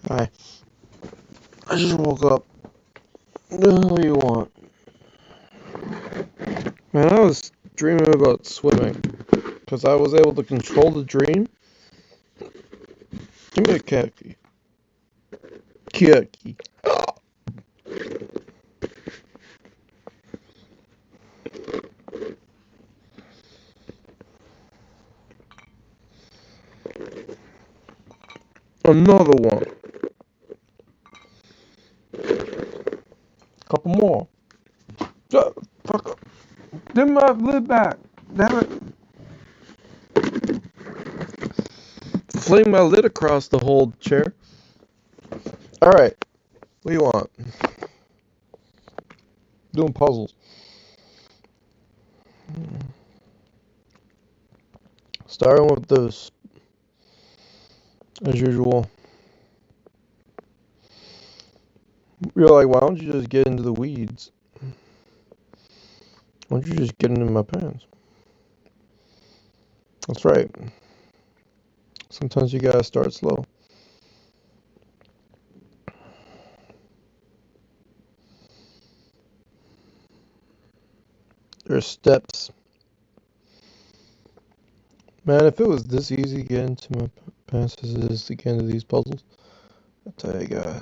Hi. I just woke up. What the hell do you want? Man, I was dreaming about swimming. Because I was able to control the dream. Give me a cat key. Cat key. Another one. Couple more. Shut the fuck up. Give my lid back. Damn it. Fling my lid across the whole chair. Alright. What do you want? Doing puzzles. Starting with this. As usual. You're like, why don't you just get into the weeds? Why don't you just get into my pants? That's right. Sometimes you gotta start slow. There's steps. Man, if it was this easy to get into my pants as it is to get into these puzzles, I tell you, God,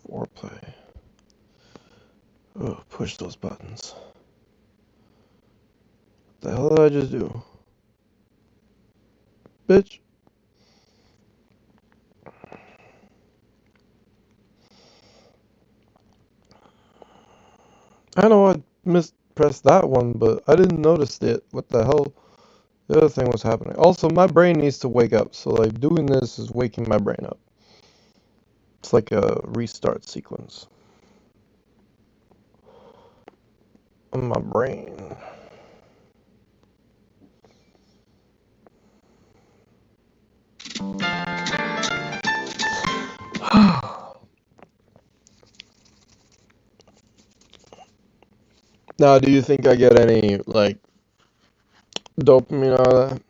foreplay. Oh, push those buttons. What the hell did I just do? Bitch. I know I mispressed that one, but I didn't notice it. What the hell? The other thing was happening. Also, my brain needs to wake up, so like doing this is waking my brain up. It's like a restart sequence on my brain. Now, do you think I get any like dopamine out of that?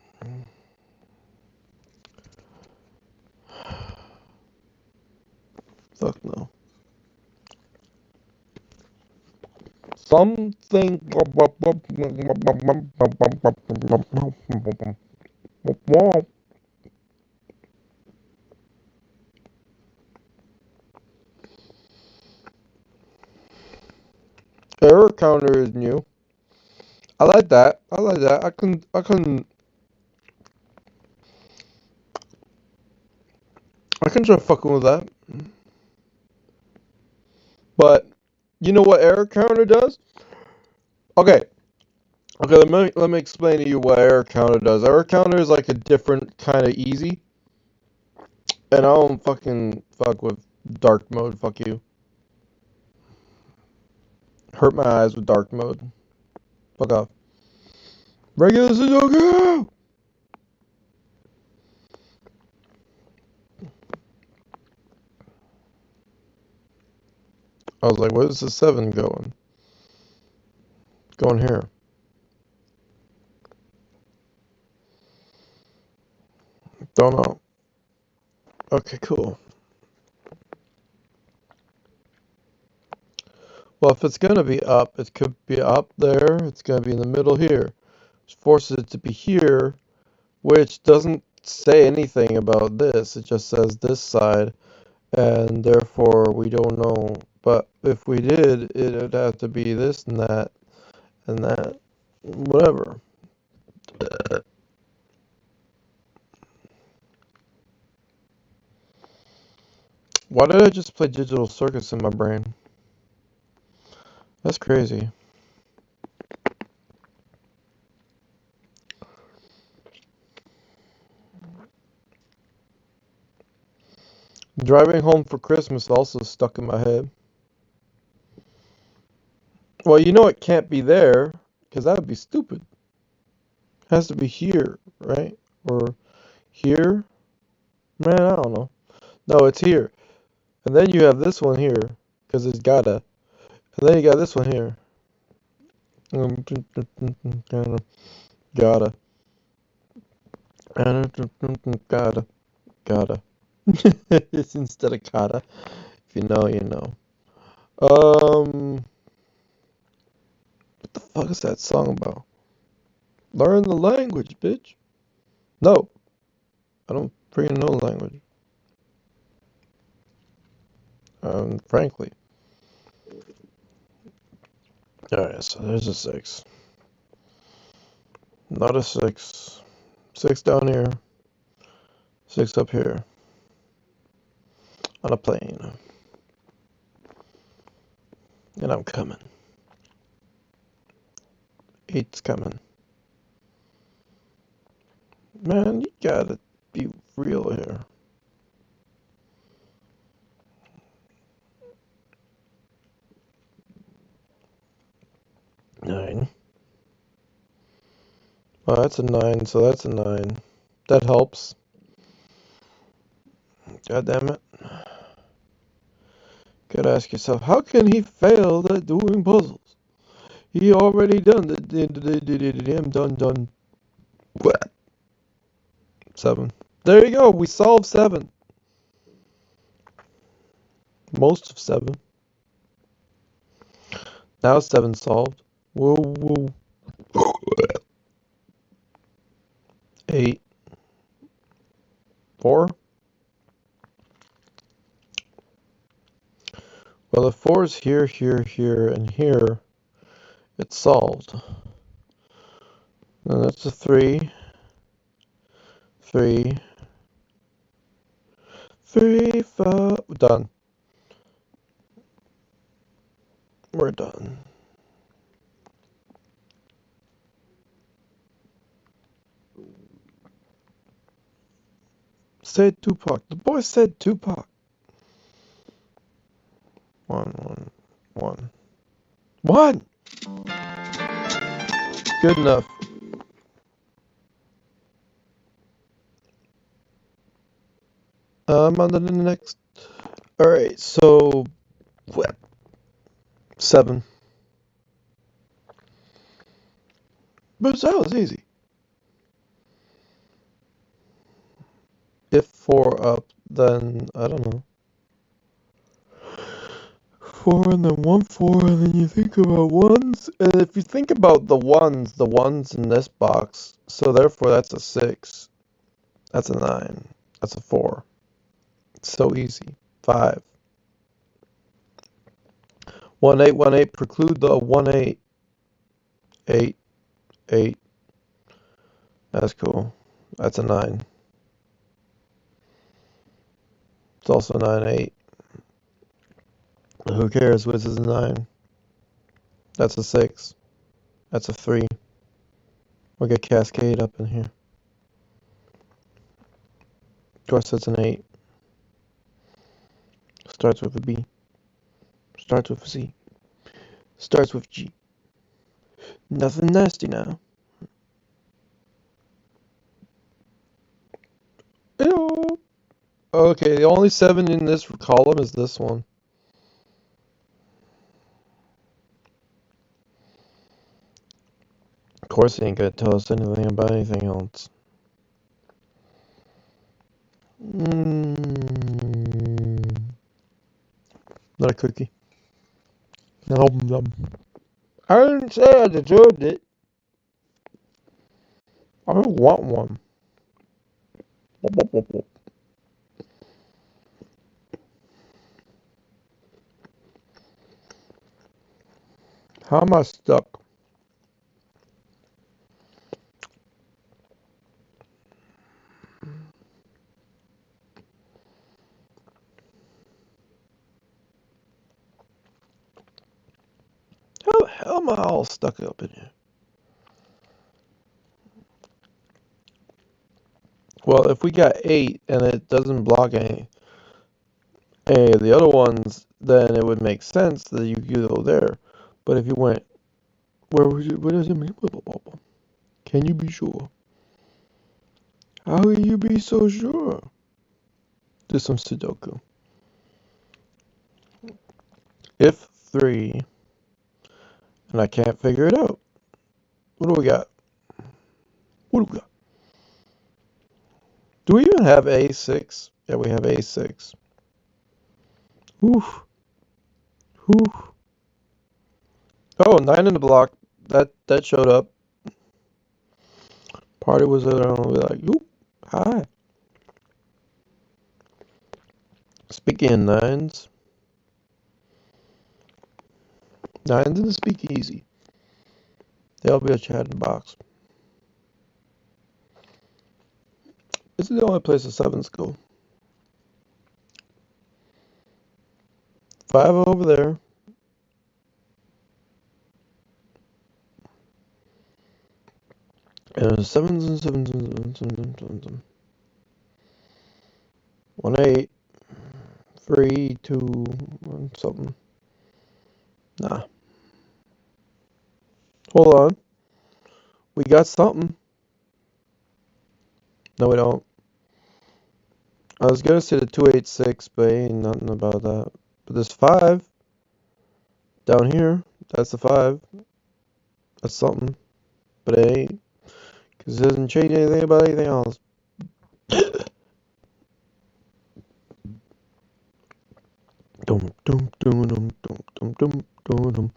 Fuck no. Something. Error counter is new. I like that. I like that. I can try fucking with that. But you know what error counter does? Okay. Okay, let me explain to you what error counter does. Error counter is like a different kind of easy. And I don't fucking fuck with dark mode. Fuck you. Hurt my eyes with dark mode. Fuck off. Regular Sudoku! I was like, where's the 7 going? Going here. Don't know. Okay, cool. Well, if it's gonna be up, it could be up there. It's gonna be in the middle here. Which forces it to be here, which doesn't say anything about this. It just says this side, and therefore we don't know. But if we did, it would have to be this and that, whatever. Why did I just play Digital Circus in my brain? That's crazy. Driving home for Christmas also stuck in my head. Well, you know it can't be there, because that would be stupid. It has to be here, right? Or here? Man, I don't know. No, it's here. And then you have this one here, because it's gotta. And then you got this one here. Gotta. Gotta. Gotta. Gotta. It's instead of kata. If you know, you know. What the fuck is that song about? Learn the language, bitch. No, I don't freaking know the language. Frankly. Alright, so there's a 6. Not a 6. 6 down here. 6 up here. On a plane. And I'm coming. 8's coming. Man, you gotta be real here. 9. Oh, that's a 9, so that's a 9. That helps. God damn it. Gotta ask yourself, how can he fail at doing puzzles? He already done the damn done. What? 7. There you go, we solved 7. Most of 7. Now 7 solved. Whoa, whoa. 8. 4. Well, if 4 is here, here, here, and here, it's solved. And that's a 3. 3. 3, 5. Done. We're done. Say Tupac. The boy said Tupac. 1, 1, 1. 1! Good enough. On to the next. Alright, so. What? 7. But that was easy. If 4 up, then I don't know. 4 and then 1, 4, and then you think about ones. And if you think about the ones in this box, so therefore that's a 6. That's a 9. That's a 4. It's so easy. 5. 1, 8, 1, 8. Preclude the 1, 8. 8, 8. That's cool. That's a 9. It's also 9, 8. Who cares? Which is a 9? That's a 6. That's a 3. We'll get Cascade up in here. Of course, that's an 8. Starts with a B. Starts with a C. Starts with G. Nothing nasty now. Ew. Okay, the only 7 in this column is this one. Of course, he ain't gonna tell us anything about anything else. Not a cookie. Nom nom. I didn't say I deserved it. I don't want one. Wop, wop, wop, wop. How am I stuck? How the hell am I all stuck up in here? Well, if we got 8 and it doesn't block any of the other ones, then it would make sense that you could go there. But if you went, what does it mean? Can you be sure? How can you be so sure? Do some Sudoku. If 3, and I can't figure it out. What do we got? What do we got? Do we even have A6? Yeah, we have A6. Oof. Oof. Oh, 9 in the block. That showed up. Party was around. We're like, oop, hi. Speaking of nines, nines in the speakeasy. There'll be a chat box. This is the only place the sevens go. 5 over there. And sevens and sevens and sevens and sevens. 1 8. 3 2 1 something. Nah. Hold on. We got something. No, we don't. I was gonna say the 286, but ain't nothing about that. But there's 5 down here. That's the 5. That's something. But it ain't. Because it doesn't change anything about anything else. Dum dum dum dum dum dum dum dum dum.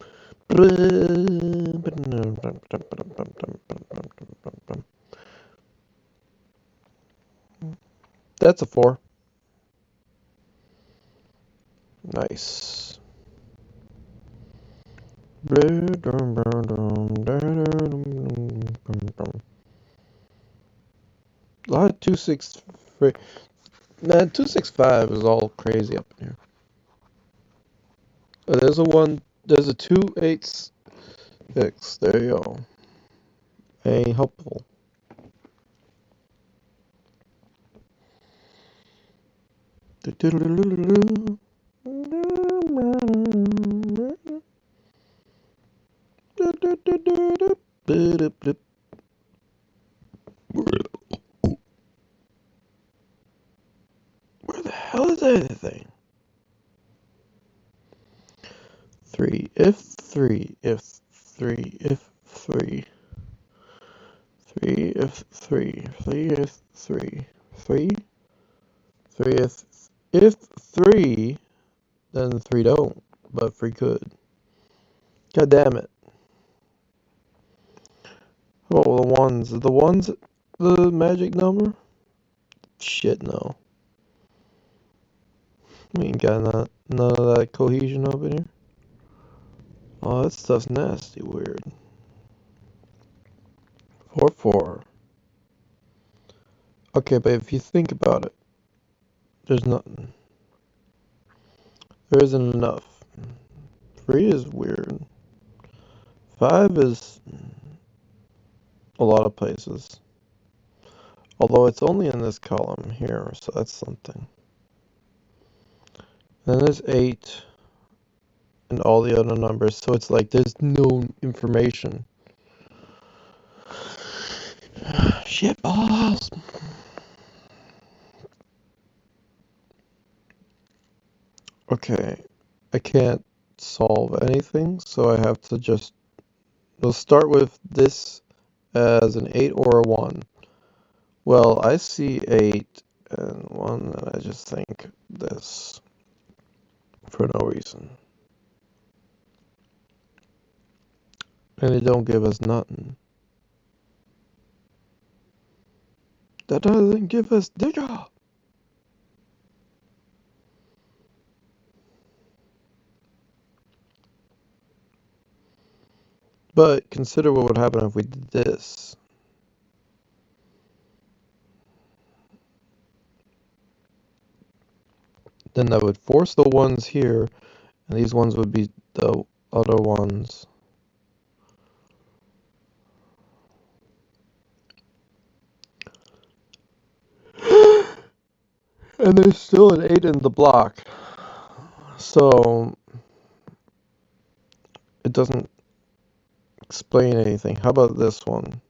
That's a 4. Nice. A lot of 263. Man, 265 is all crazy up in here. Oh, there's a 1. There's a 286. There you go. Ain't helpful. Where the hell is anything? 3 if 3 if 3 if 3 3 if 3 3 if 3 3 3 if 3, then 3 don't, but 3 could. God damn it. Oh, the ones. The ones the magic number? Shit, no. We ain't got none of that cohesion up in here. Oh, that stuff's nasty weird. 4 4. Okay, but if you think about it, there's nothing. There isn't enough. 3 is weird. 5 is a lot of places. Although it's only in this column here, so that's something. Then there's 8 and all the other numbers, so it's like there's no information. Shit balls. Okay, I can't solve anything, so I have to just... We'll start with this as an 8 or a 1. Well, I see 8 and 1, and I just think this for no reason. And it don't give us nothing. That doesn't give us digger. But consider what would happen if we did this. Then that would force the ones here, and these ones would be the other ones. And there's still an 8 in the block. So it doesn't explain anything. How about this one?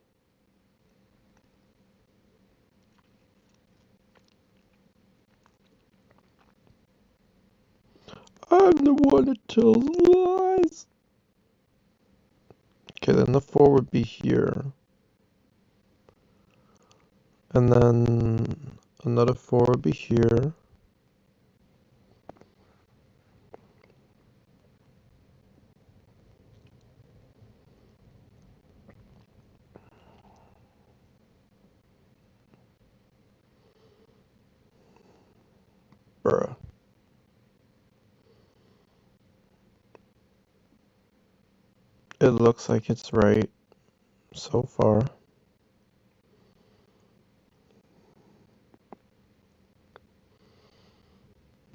I'm the one that tells lies. Okay, then the 4 would be here. And then Another 4 would be here. Bruh. It looks like it's right so far.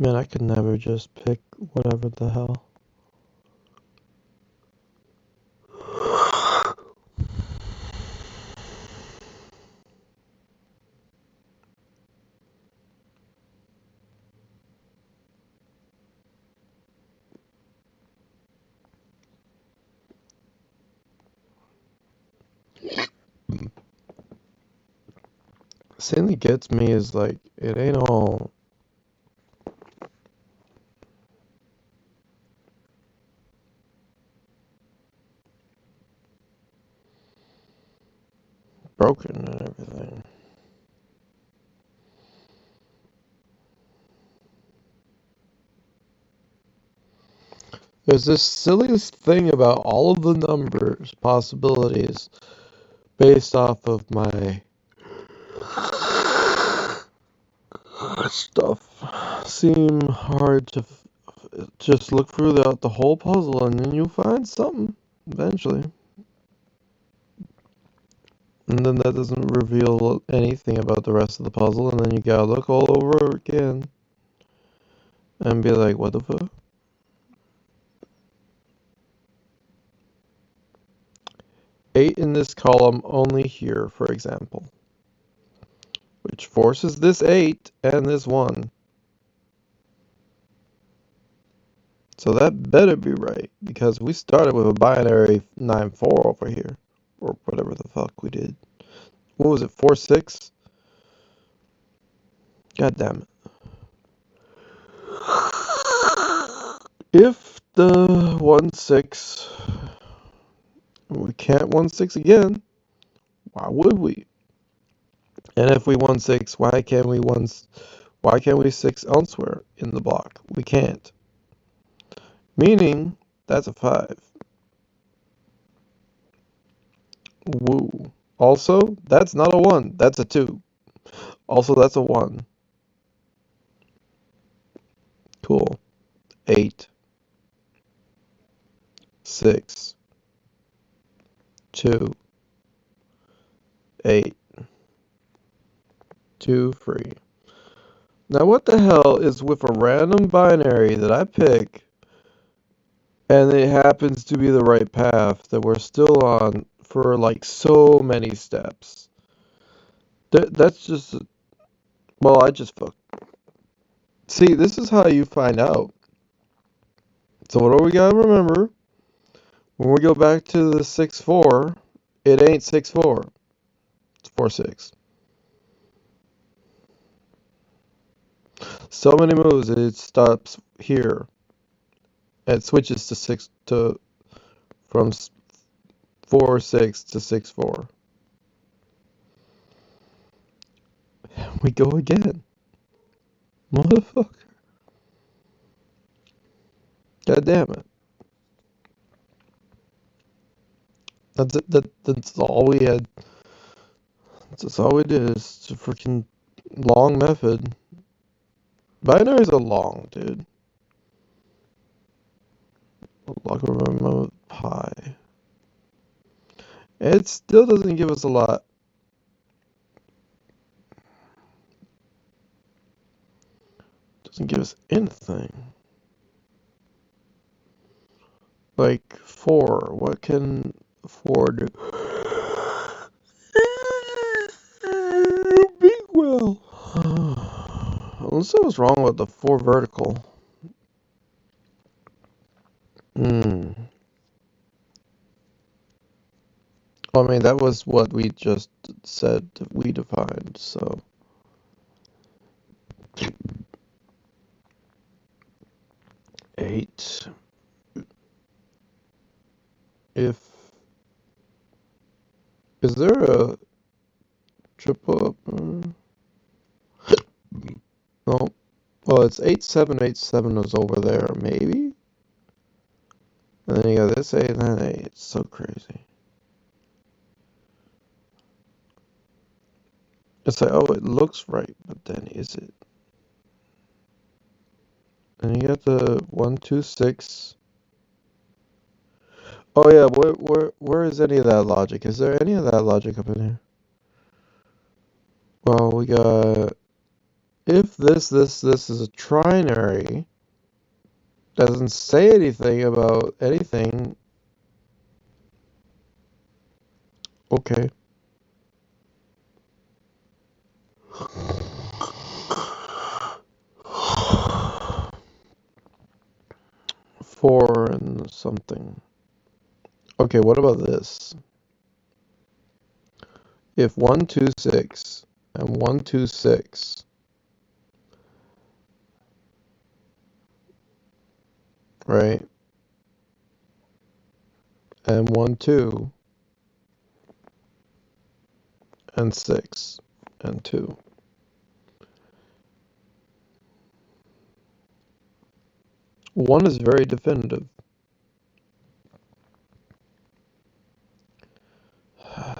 Man, I could never just pick whatever the hell. The thing that gets me is like, it ain't all broken and everything. There's this silliest thing about all of the numbers possibilities based off of my stuff seem hard to just look through the whole puzzle and then you'll find something eventually. And then that doesn't reveal anything about the rest of the puzzle, and then you gotta look all over again and be like, what the fuck? Eight in this column only here, for example, which forces this 8 and this 1. So that better be right, because we started with a binary 9-4 over here, or whatever the fuck we did. What was it, 4-6? God damn it. If the 1-6, we can't 1-6 again, why would we? And if we 1-6, why can't we 6 elsewhere in the block? We can't. Meaning, that's a 5. Woo. Also, that's not a 1, that's a 2. Also, that's a 1. Cool. 8, 6, 2, 8, 2, 3. Now what the hell is with a random binary that I pick and it happens to be the right path that we're still on for like so many steps? That's just, well, I just fucked. See, this is how you find out. So what do we gotta remember? When we go back to the 6-4, it ain't 6-4. It's 4-6. So many moves, it stops here. It switches to 6 to from 4-6 to 6-4. We go again. Motherfucker. God damn it. That's it. That's all we had. That's all we did. It's a freaking long method. Binaries are long, dude. Logarithm of pi. It still doesn't give us a lot. Doesn't give us anything. Like 4. What can 4 do? Big well. What's wrong with the 4 vertical? Hmm. I mean, that was what we just said we defined, so. 8. If. Is there a triple up? No. Well, it's 8787 was over there, maybe? And then you got this 8 and then 8. It's so crazy. It's like, oh, it looks right, but then is it? And you got the 126. Oh yeah, where is any of that logic? Is there any of that logic up in here? Well, we got if this is a trinary, doesn't say anything about anything. Okay. 4 and something. Okay, what about this? If 126 and 126, right? And 1 2 and 6 and 2. One is very definitive.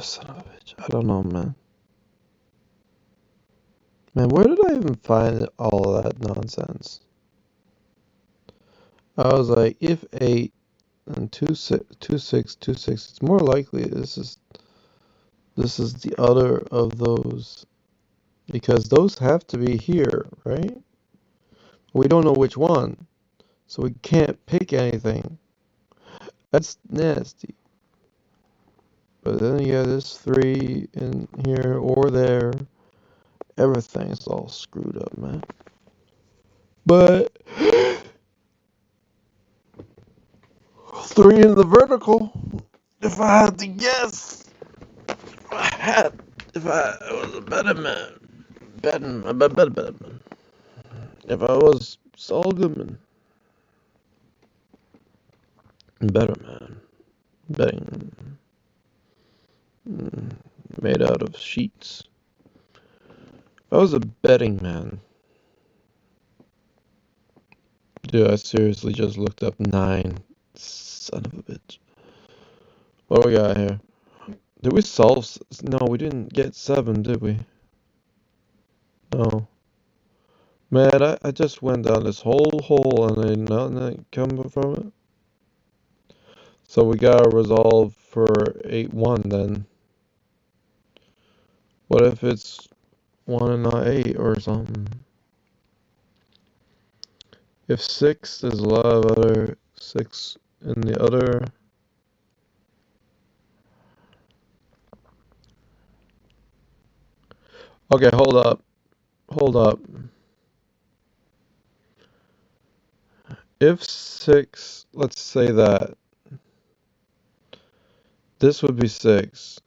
Son of a bitch. I don't know, man. Man, where did I even find all of that nonsense? I was like, if 8 and 2 6, 2 6, 2 6, it's more likely this is the other of those because those have to be here, right? We don't know which one, so we can't pick anything. That's nasty. But then you got this 3 in here or there. Everything's all screwed up, man. But 3 in the vertical, if I had to guess. If I was a better man. Better man. If I was Saul Goodman. Better man. Betting. Made out of sheets. If I was a betting man. Dude, I seriously just looked up 9. Son of a bitch. What we got here? Did we solve? No, we didn't get 7, did we? No. Man, I just went down this whole hole and ain't nothing come from it. So we gotta resolve for 8-1 then. What if it's 1 and not 8 or something? If 6, there's a lot of other 6 in the other. Okay, hold up. Hold up. If 6, let's say that. This would be 6.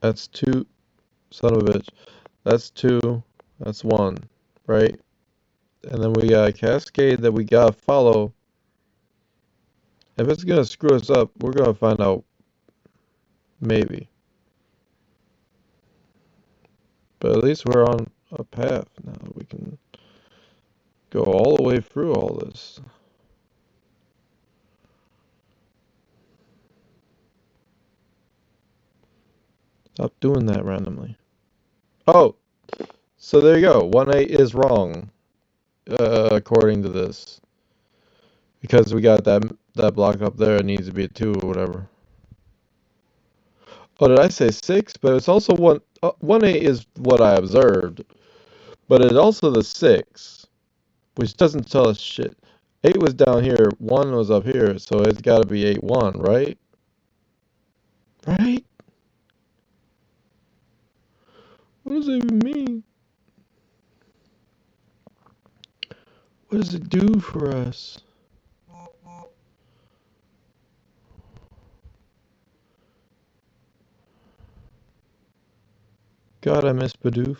That's 2. Son of a bitch. That's 2. That's 1. Right? And then we got a cascade that we gotta follow. If it's gonna screw us up, we're gonna find out. Maybe. But at least we're on a path now. We can go all the way through all this. Stop doing that randomly. Oh! So there you go. 1-8 is wrong. According to this. Because we got that block up there, it needs to be a 2 or whatever. Oh, did I say 6? But it's also 1. 1-8 is what I observed. But it's also the 6. Which doesn't tell us shit. 8 was down here, 1 was up here, so it's gotta be 8-1, right? Right? What does it even mean? What does it do for us? God, I miss Bidoof.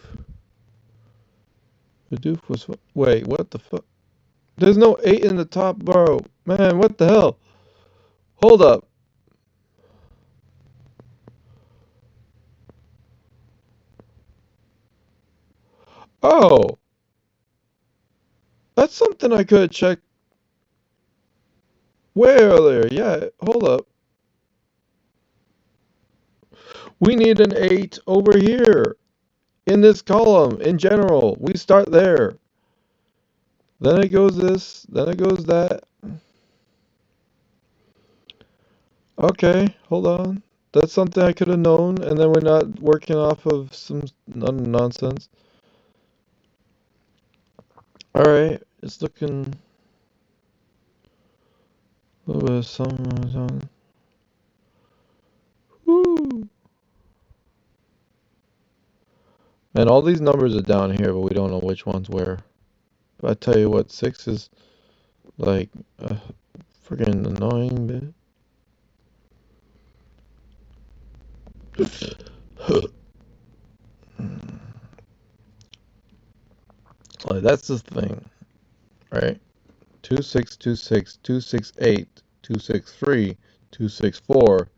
Bidoof was... Wait, what the fuck? There's no 8 in the top, bro. Man, what the hell? Hold up. Oh, that's something I could have checked way earlier. Yeah, hold up. We need an 8 over here in this column in general. We start there. Then it goes this, then it goes that. Okay, hold on. That's something I could have known, and then we're not working off of some nonsense. Alright, it's looking a little bit of something. Woo! And all these numbers are down here, but we don't know which one's where. But I tell you what, 6 is like a freaking annoying bit. Like, that's the thing, right? 2 6 2 6 2 6 8 2 6 3 2 6 4.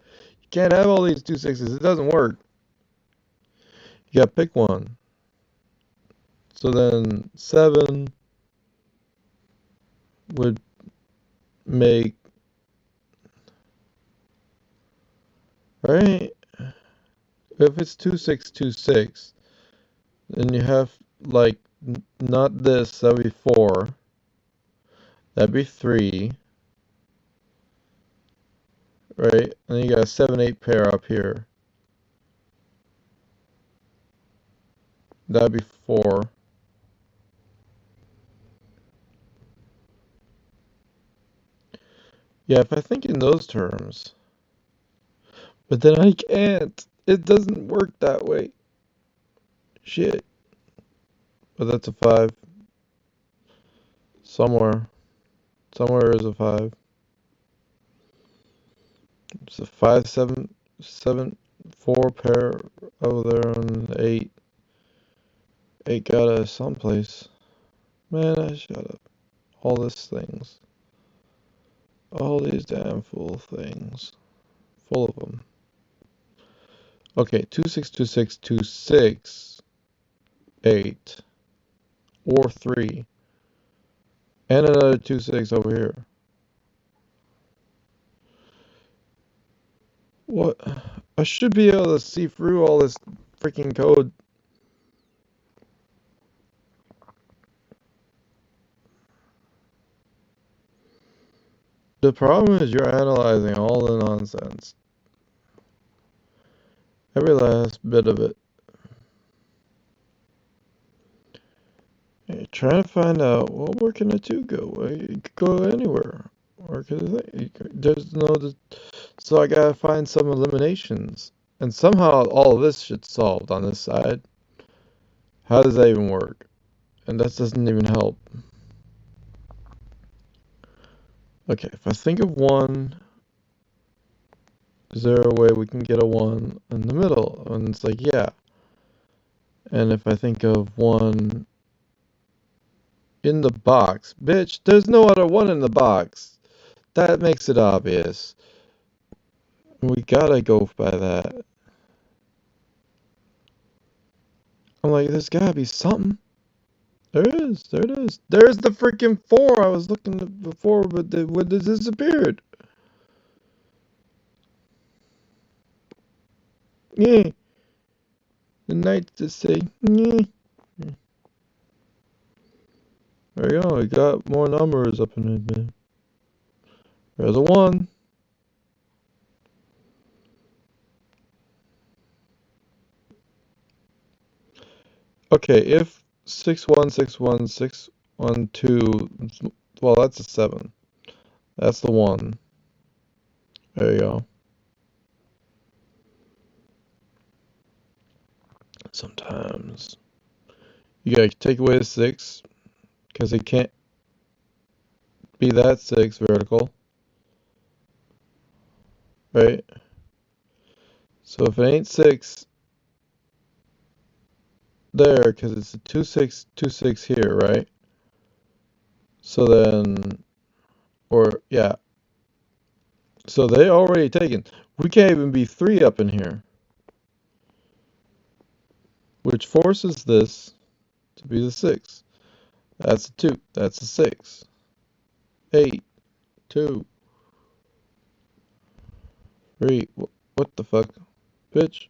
You can't have all these 2 6s. It doesn't work. You gotta pick one. So then 7 would make, right? If it's 2 6 2 6, then you have like not this. That'd be 4. That'd be 3, right? And then you got a 7 8 pair up here. That'd be 4. Yeah, if I think in those terms. But then I can't. It doesn't work that way. Shit. But that's a 5. Somewhere. Somewhere is a 5. It's a 5 7 7 4 pair over there on 8. 8 got us someplace. Man, I shut up. All these things. All these damn fool things. Full of them. Okay, 2 6 2 6 2 6 8 or 3. And another 2 6 over here. What? I should be able to see through all this freaking code. The problem is you're analyzing all the nonsense. Every last bit of it. You're trying to find out, well, where can a 2 go? Well, it could go anywhere. Or there's no... So I gotta find some eliminations. And somehow all of this shit's solved on this side. How does that even work? And that doesn't even help. Okay, if I think of 1, is there a way we can get a 1 in the middle? And it's like, yeah. And if I think of 1 in the box, bitch, there's no other 1 in the box. That makes it obvious. We gotta go by that. I'm like, there's gotta be something. There is, there it is. There's the freaking 4 I was looking at before, but it disappeared. Yeah. The night to say, yeah. There you go, we got more numbers up in it, man. There's a 1. Okay, if 6 1 6 1 6 1 2, well, that's a 7. That's the 1. There you go. Sometimes you gotta take away the 6 because it can't be that 6 vertical, right? So if it ain't 6 there, because it's a 2 6 2 6 here, right? So then, or yeah, so they already taken. We can't even be 3 up in here, which forces this to be the 6. That's a 2. That's a 6. 8, 2, 3. What the fuck? Bitch.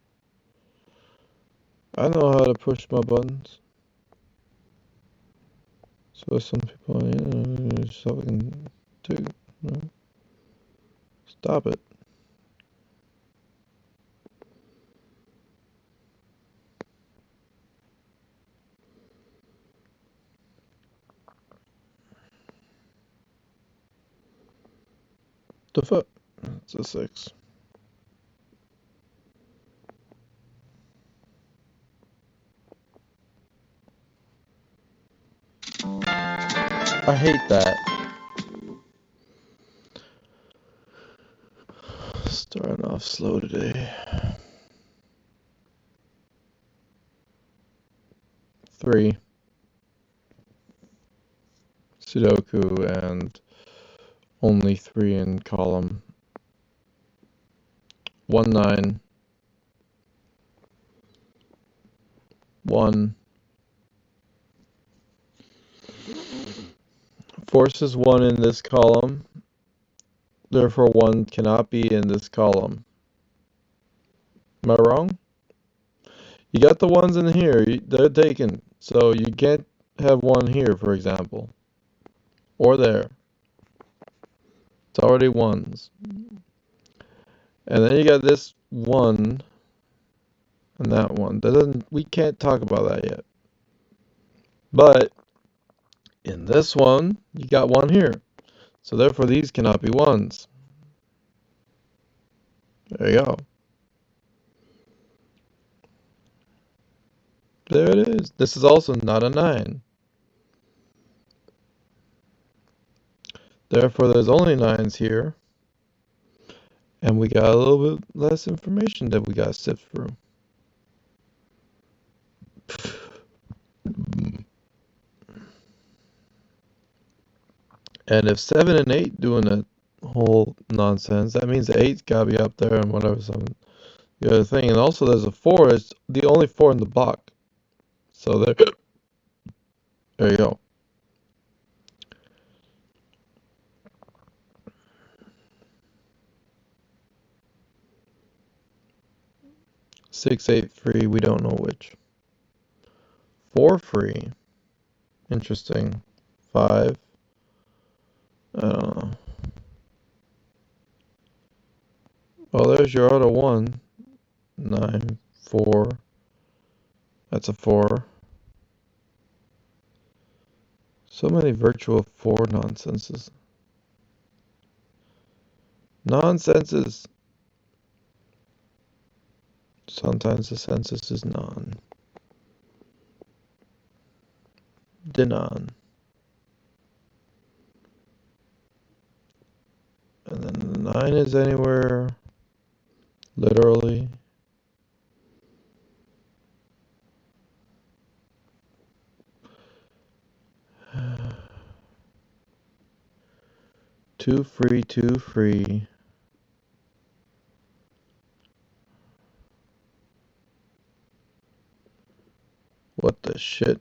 I know how to push my buttons. So some people, fucking 2. No. Stop it. The fuck? It's a 6. I hate that. Starting off slow today. 3. Sudoku and only 3 in column. 1, 9. 1. Forces 1 in this column. Therefore 1 cannot be in this column. Am I wrong? You got the ones in here. They're taken. So you can't have 1 here, for example. Or there. It's already 1s. And then you got this 1 and that 1. We can't talk about that yet. But in this one, you got 1 here. So therefore these cannot be 1s. There you go. There it is. This is also not a 9. Therefore there's only 9s here. And we got a little bit less information that we got to sift through. And if 7 and 8 doing that whole nonsense, that means the 8's got to be up there and whatever, some the other thing. And also there's a 4, it's the only 4 in the block. So there you go. Six, 8, free, we don't know which. 4 free. Interesting. 5. I don't know. Oh, there's your auto 1. 9, 4. That's a 4. So many virtual 4 nonsenses. Nonsenses. Sometimes the census is non. Denon. And then the 9 is anywhere. Literally. Two free, 2 free. What the shit?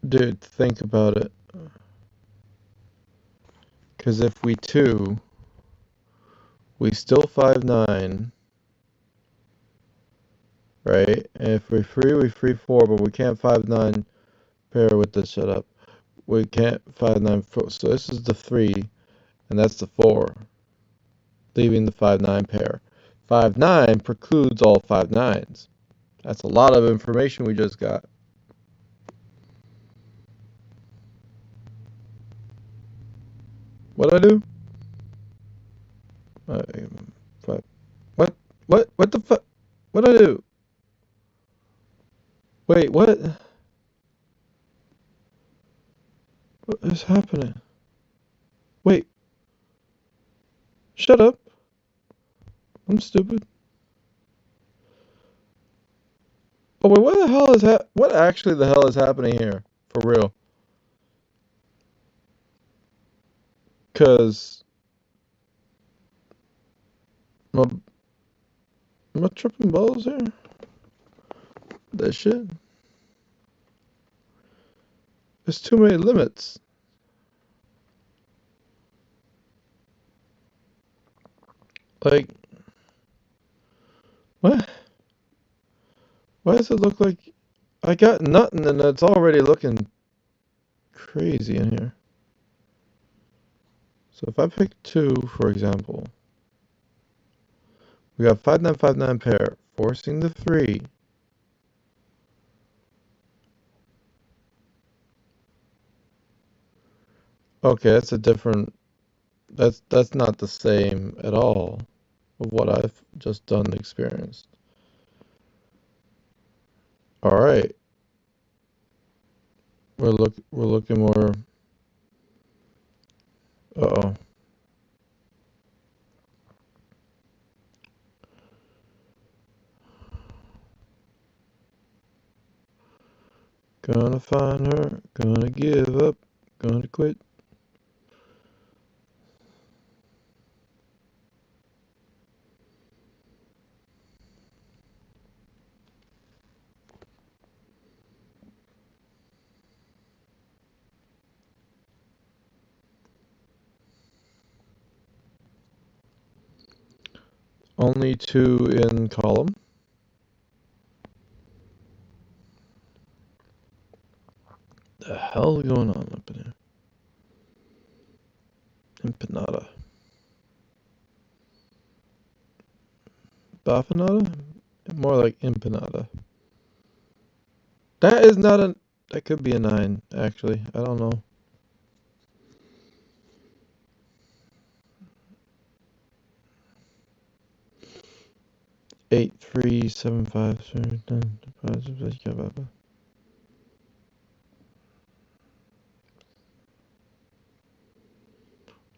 Dude, think about it. Because if we 2, we still 5, 9. Right? And if we free 4, but we can't 5, 9 pair with the shut up. We can't 5, 9, 4. So this is the 3, and that's the 4. Leaving the 5, 9 pair. 5, 9 precludes all 5, 9s. That's a lot of information we just got. What'd I do? What the fuck? What'd I do? Wait, what? What is happening? Wait. Shut up. I'm stupid. Oh wait, what the hell is what actually the hell is happening here? For real. Cause am I tripping balls here? this shit. There's too many limits. Like, what? Why does it look like I got nothing and it's already looking crazy in here? So if I pick 2, for example, we got 5959 pair, forcing the 3. Okay, that's a different, that's not the same at all of what I've just done experienced. All right, we're looking more. Uh-oh. Gonna find her, gonna give up, gonna quit. Only 2 in column. The hell is going on up in here? Empanada. Bafanada? More like empanada. That is not a. That could be a 9, actually. I don't know. 83757.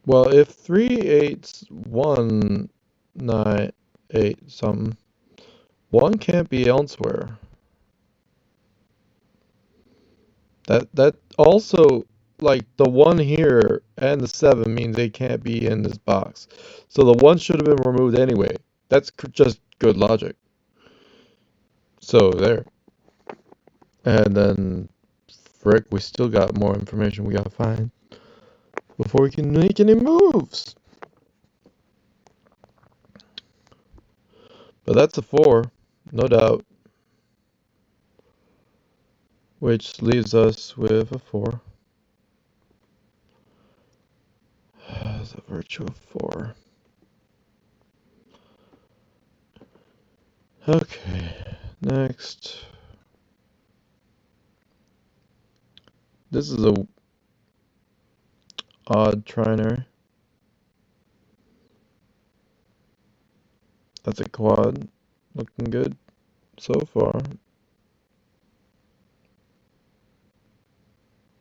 Well, if 38198 something, 1 can't be elsewhere. That also, like, the 1 here and the 7 means they can't be in this box. So the 1 should have been removed anyway. That's just good logic. So there. And then, frick, we still got more information we gotta find before we can make any moves. But that's a 4, no doubt. Which leaves us with a 4. The virtue of 4. Okay, next. This is a odd trinary. That's a quad. Looking good so far.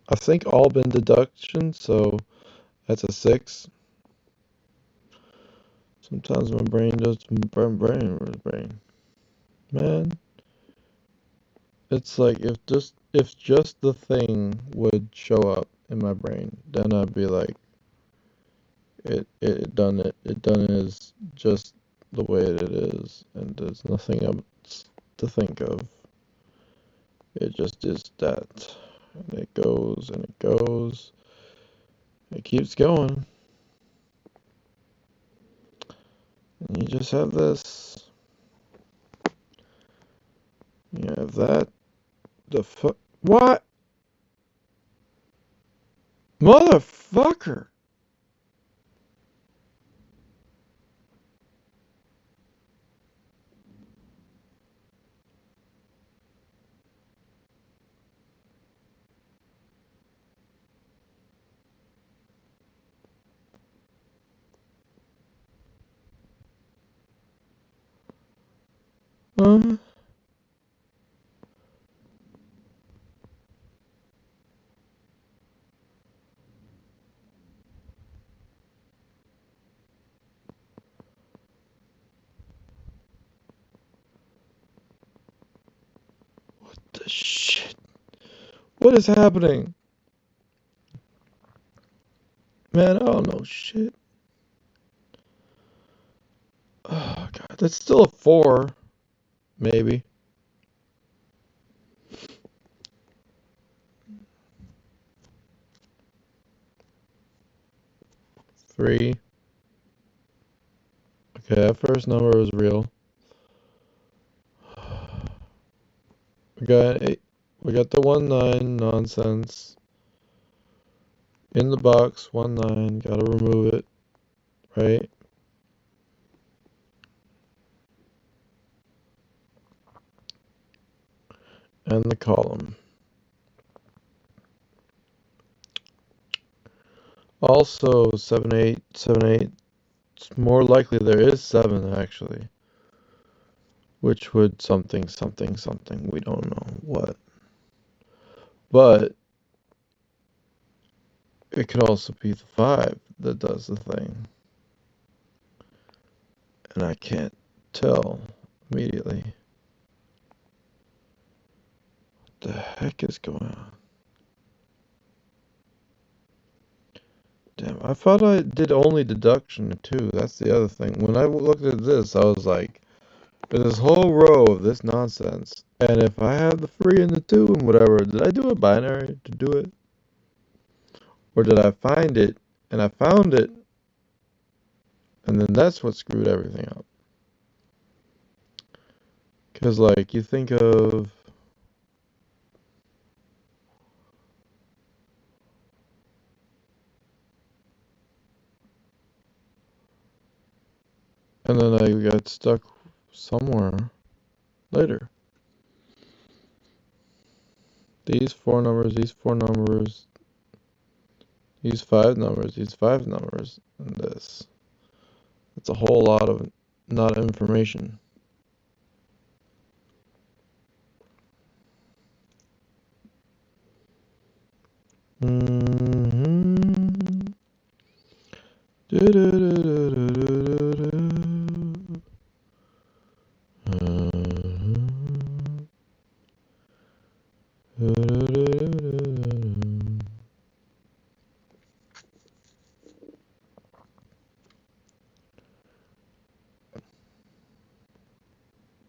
I think all been deduction, so that's a 6. Sometimes my brain does brain. Man, it's like if just the thing would show up in my brain, then I'd be like, it done it. It done is just the way it is, and there's nothing else to think of. It just is that. And it goes and it goes. It keeps going. And you just have this. You have that. The fuck? What? Motherfucker! What the shit? What is happening? Man, I don't know shit. Oh god, that's still a 4, maybe. 3. Okay, that first number was real. We got 8. We got the 1 9 nonsense. In the box, 1 9. Gotta remove it, right? And the column. Also, 7 8, 7 8. It's more likely there is 7 actually. Which would something, something, something. We don't know what. But it could also be the 5 that does the thing. And I can't tell immediately. What the heck is going on? Damn, I thought I did only deduction too. That's the other thing. When I looked at this, I was like, there's this whole row of this nonsense. And if I have the 3 and the 2 and whatever, did I do a binary to do it? Or did I find it and I found it and then that's what screwed everything up? Because, like, you think of. And then I got stuck somewhere later. These 4 numbers, these 4 numbers, these 5 numbers, these 5 numbers, and this. It's a whole lot of not information. Mm-hmm.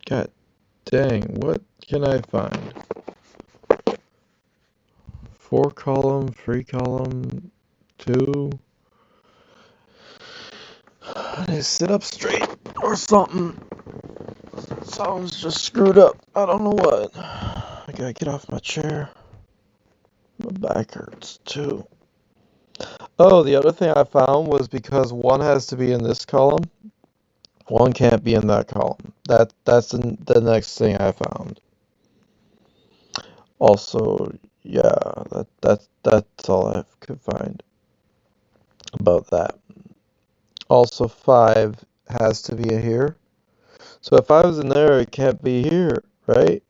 God dang, what can I find? 4 column, 3 column, 2. I need to sit up straight or something. Sounds just screwed up. I don't know what. I gotta get off my chair. My back hurts too. Oh, the other thing I found was because 1 has to be in this column, 1 can't be in that column. That's the next thing I found. Also, yeah, that's all I could find about that. Also, 5 has to be here. So if 5 is in there, it can't be here, right?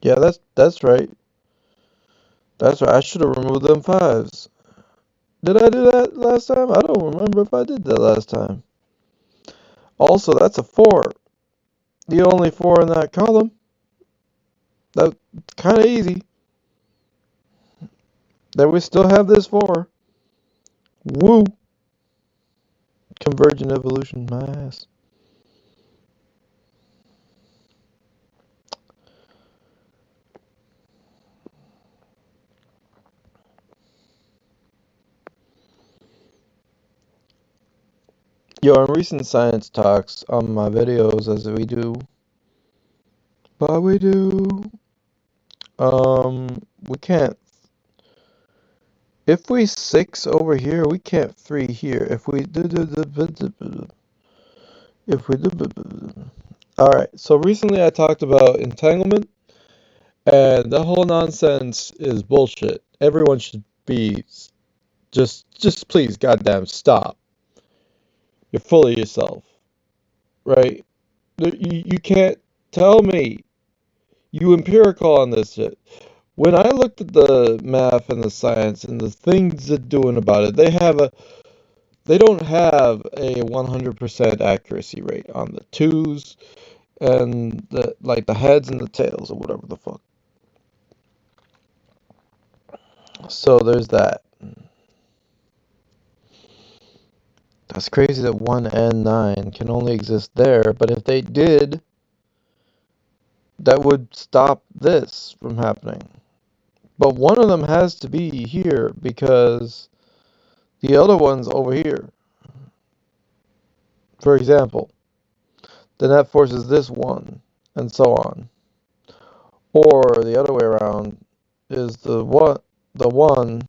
Yeah, that's right. That's right. I should have removed them 5s. Did I do that last time? I don't remember if I did that last time. Also, that's a 4. The only 4 in that column. That's kind of easy. Then we still have this 4. Woo! Convergent evolution, my ass. Yo, in recent science talks on my videos, as we do, we can't. If we 6 over here, we can't 3 here. If we Alright, so recently I talked about entanglement, and the whole nonsense is bullshit. Everyone should be just please, goddamn, stop. You're full of yourself, right? You can't tell me you empirical on this shit. When I looked at the math and the science and the things they're doing about it, they don't have a 100% accuracy rate on the 2s and the heads and the tails or whatever the fuck. So there's that. That's crazy that 1 and 9 can only exist there, but if they did, that would stop this from happening. But one of them has to be here because the other one's over here, for example, then that forces this one, and so on. Or the other way around is the one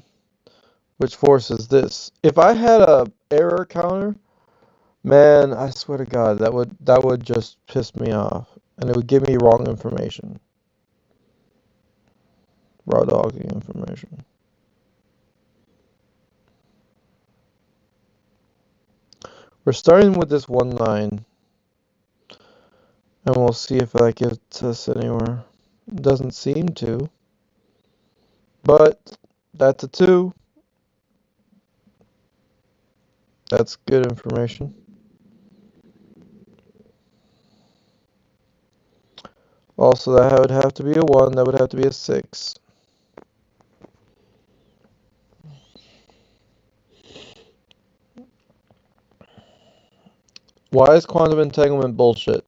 which forces this. If I had a error counter, man, I swear to God, that would just piss me off, and it would give me wrong information, raw dogging information. We're starting with this 1-9, and we'll see if that gets us anywhere. It doesn't seem to, but that's a 2. That's good information. Also, that would have to be a 1, that would have to be a 6. Why is quantum entanglement bullshit?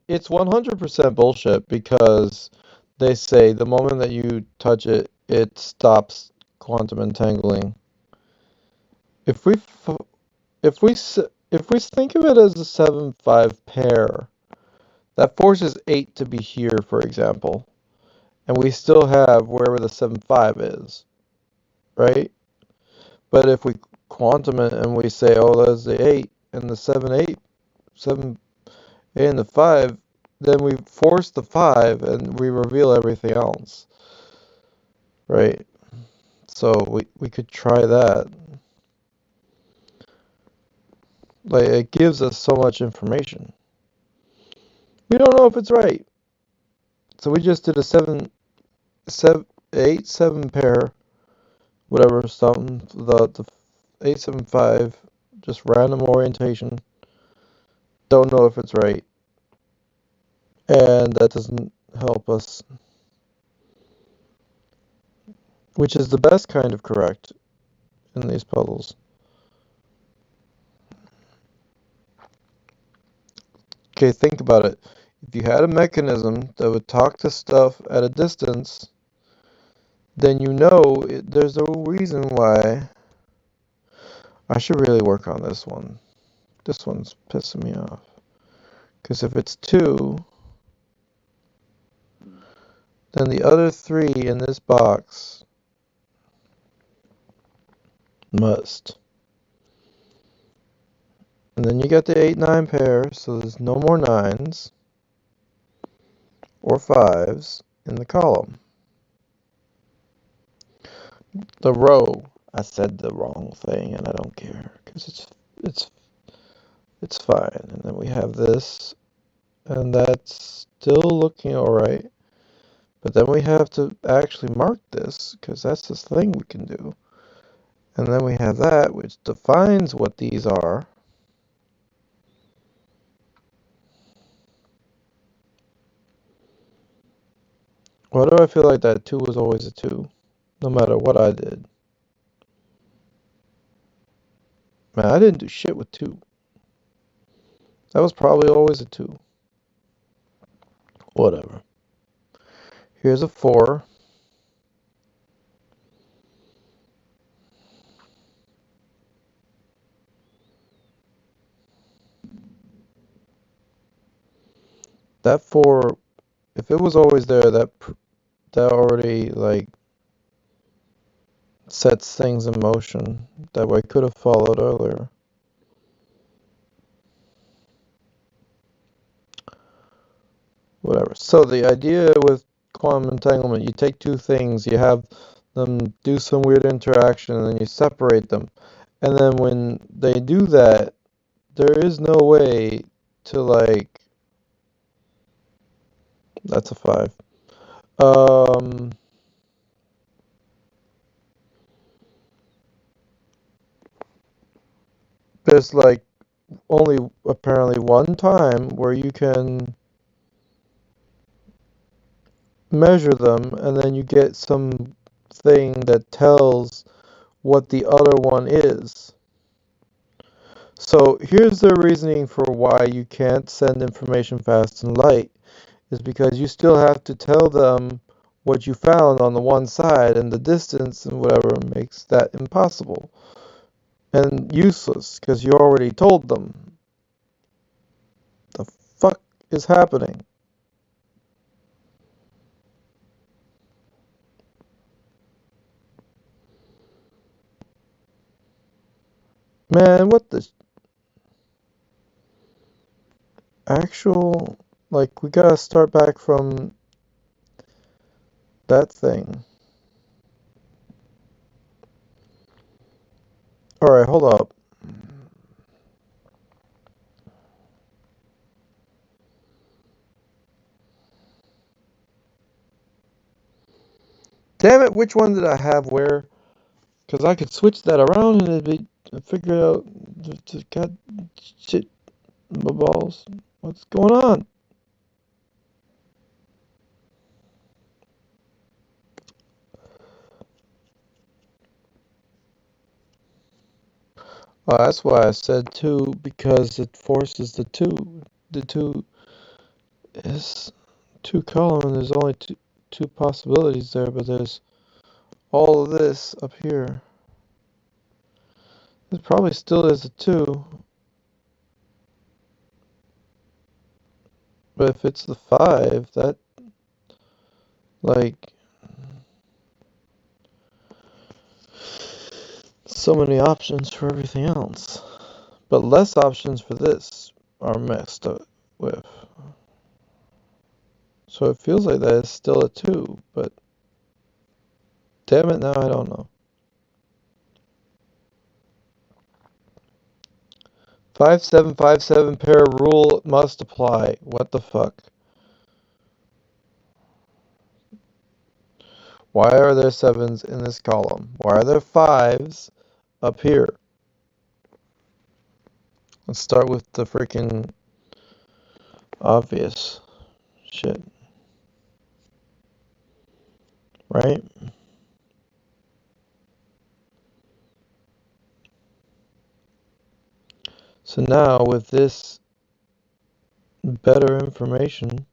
It's 100% bullshit because they say the moment that you touch it, it stops quantum entangling. If we if we think of it as a 7-5 pair, that forces 8 to be here, for example, and we still have wherever the 7-5 is, right? But if we quantum it and we say, oh, there's the 8 and the 7-8, 7 and the 5, then we force the 5 and we reveal everything else, right? So we could try that. Like, it gives us so much information. We don't know if it's right. So we just did a 8-7 pair, whatever, something, the 8-7-5, just random orientation. Don't know if it's right. And that doesn't help us. Which is the best kind of correct in these puzzles. Okay, think about it. If you had a mechanism that would talk to stuff at a distance, then you know there's a reason why. I should really work on this one. This one's pissing me off. Because if it's 2, then the other 3 in this box must. And then you got the 8-9 pair, so there's no more 9s or 5s in the column. The row, I said the wrong thing, and I don't care because it's fine. And then we have this, and that's still looking all right. But then we have to actually mark this because that's this thing we can do. And then we have that, which defines what these are. Why do I feel like that 2 was always a 2, no matter what I did? Man, I didn't do shit with 2. That was probably always a 2. Whatever. Here's a 4. That 4, if it was always there, that already, like, sets things in motion that I could have followed earlier. Whatever. So the idea with quantum entanglement, you take 2 things, you have them do some weird interaction, and then you separate them. And then when they do that, there is no way to, like, that's a 5. There's, like, only apparently one time where you can measure them, and then you get some thing that tells what the other one is. So here's the reasoning for why you can't send information fast in light, is because you still have to tell them what you found on the one side, and the distance and whatever makes that impossible. and useless because you already told them. The fuck is happening? Man, what the actual, like, we gotta start back from that thing. Alright, hold up. Damn it, which one did I have where? Because I could switch that around and it'd be figure out. God, shit, my balls. What's going on? Well, that's why I said two, because it forces the two. The two is two column, and there's only two possibilities there, but there's all of this up here. It probably still is a two, but if it's the five, that, like, so many options for everything else. But less options for this are messed up with. So it feels like that is still a two, but damn it, now I don't know. 5757 pair rule must apply. What the fuck? Why are there sevens in this column? Why are there fives up here? Let's start with the freaking obvious shit. Right? So now with this better information,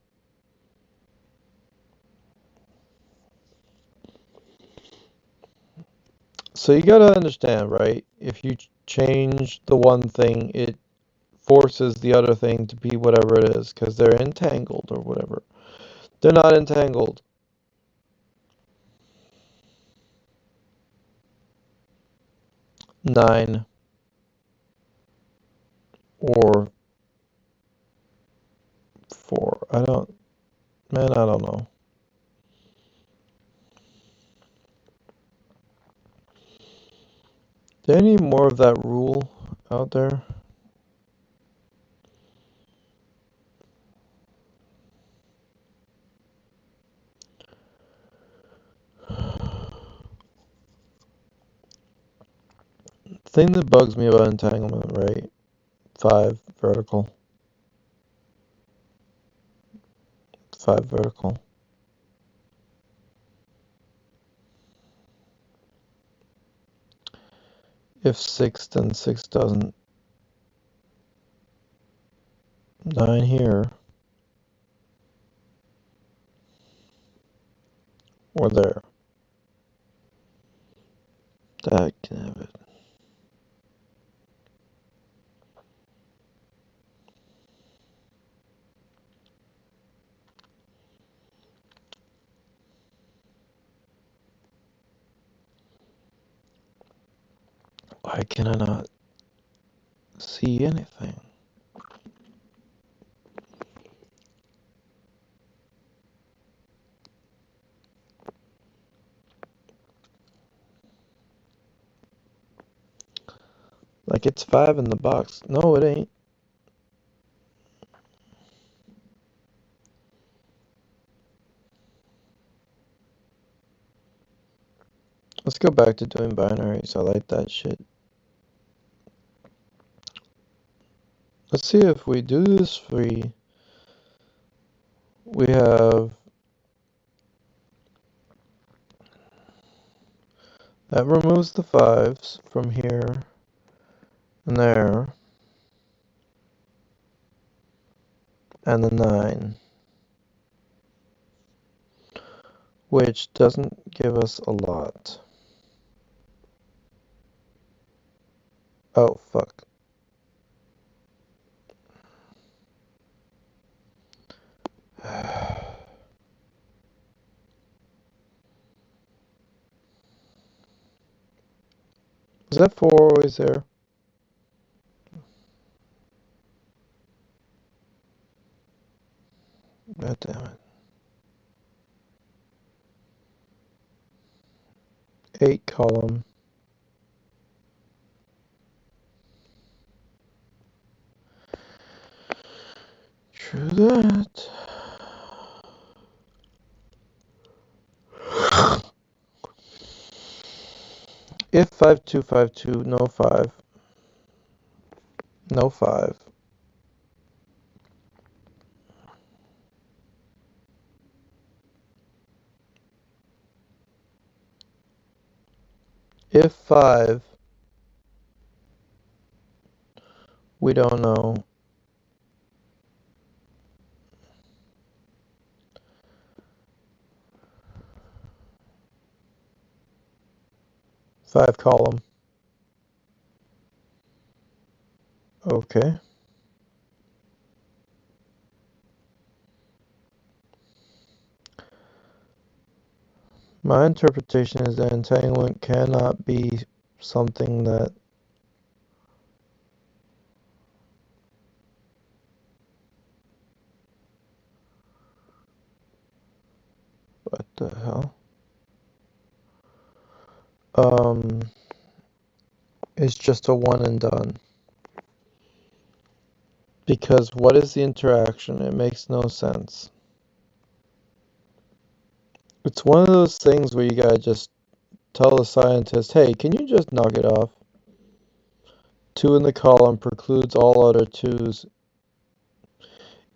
so you gotta understand, right? If you change the one thing, it forces the other thing to be whatever it is, because they're entangled or whatever. They're not entangled. Nine or four. I don't, man, I don't know. There any more of that rule out there? Thing that bugs me about entanglement, right? Five vertical. Five vertical. If six, then six doesn't. Nine here. Or there. That can have it. Why can I not see anything? Like it's five in the box. No, it ain't. Let's go back to doing binaries. I like that shit. Let's see if we do this free. We have that removes the fives from here and there, and the nine, which doesn't give us a lot. Oh, fuck. Is that 4 always there? God damn it. 8 column. True that. If 5252, no 5. No 5. If 5, we don't know. Five column. Okay. My interpretation is that entanglement cannot be something that. What the hell? Um, it's just a one and done. Because what is the interaction? It makes no sense. It's one of those things where you gotta just tell the scientist, hey, can you just knock it off? 2 in the column precludes all other 2s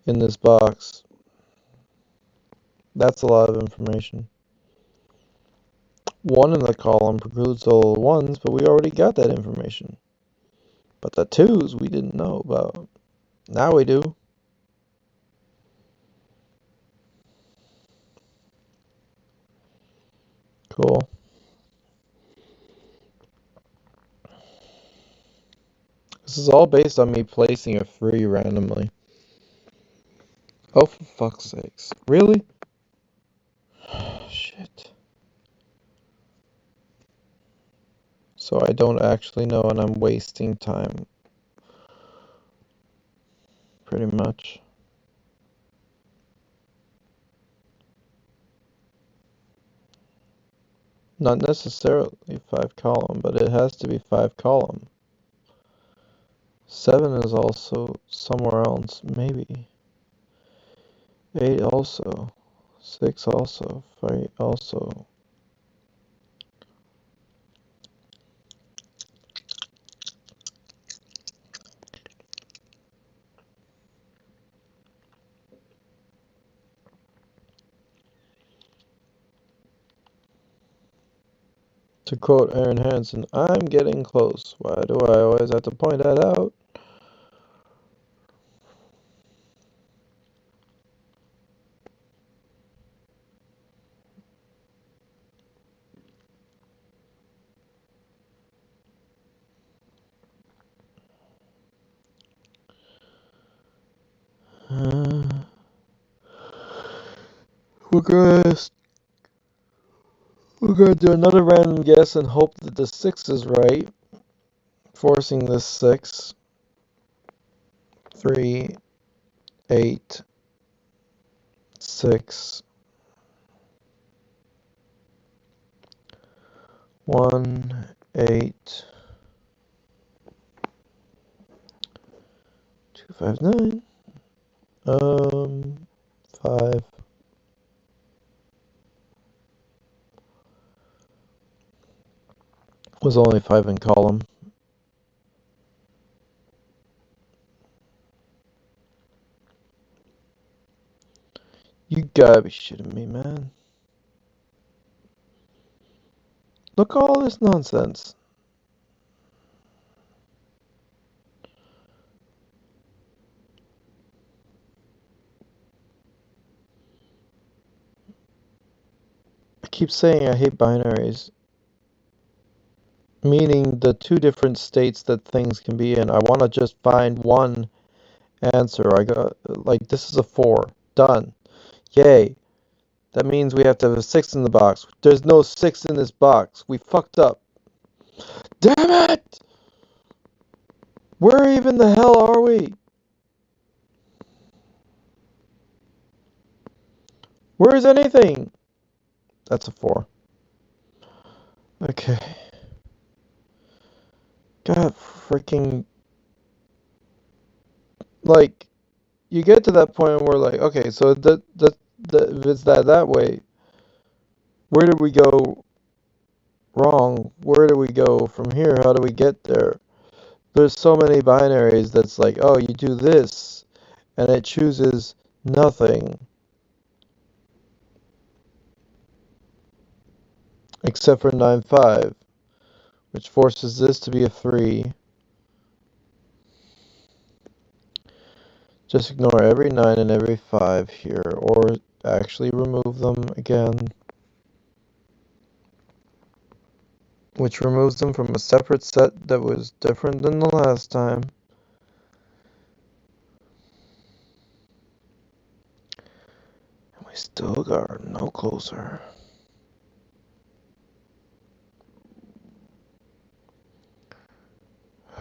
in this box. That's a lot of information. 1 in the column precludes all the 1s, but we already got that information. But the 2s we didn't know about. Now we do. Cool. This is all based on me placing a 3 randomly. Oh, for fuck's sakes. Really? Shit. So I don't actually know and I'm wasting time. Pretty much. Not necessarily 5 column, but it has to be 5 column. 7 is also somewhere else, maybe. 8 also. 6 also. 5 also. To quote Aaron Hansen, I'm getting close. Why do I always have to point that out? We're gonna we're gonna do another random guess and hope that the 6 is right. Forcing this 6. 3, 8, 6, 1, 8, 2, 5, 9. 5. Was only 5 in column. You gotta be shitting me, man. Look at all this nonsense. I keep saying I hate binaries. meaning the two different states that things can be in. I want to just find one answer. I got, like, this is a 4. Done. Yay. That means we have to have a 6 in the box. There's no 6 in this box. We fucked up. Damn it! Where even the hell are we? Where is anything? That's a 4. Okay. God freaking, like, you get to that point where, like, okay, so if it's that way, where did we go wrong? Where do we go from here? How do we get there? There's so many binaries that's like, oh, you do this, and it chooses nothing except for 9, 5, which forces this to be a 3. Just ignore every 9 and every 5 here, or actually remove them again, which removes them from a separate set that was different than the last time. And we still got no closer.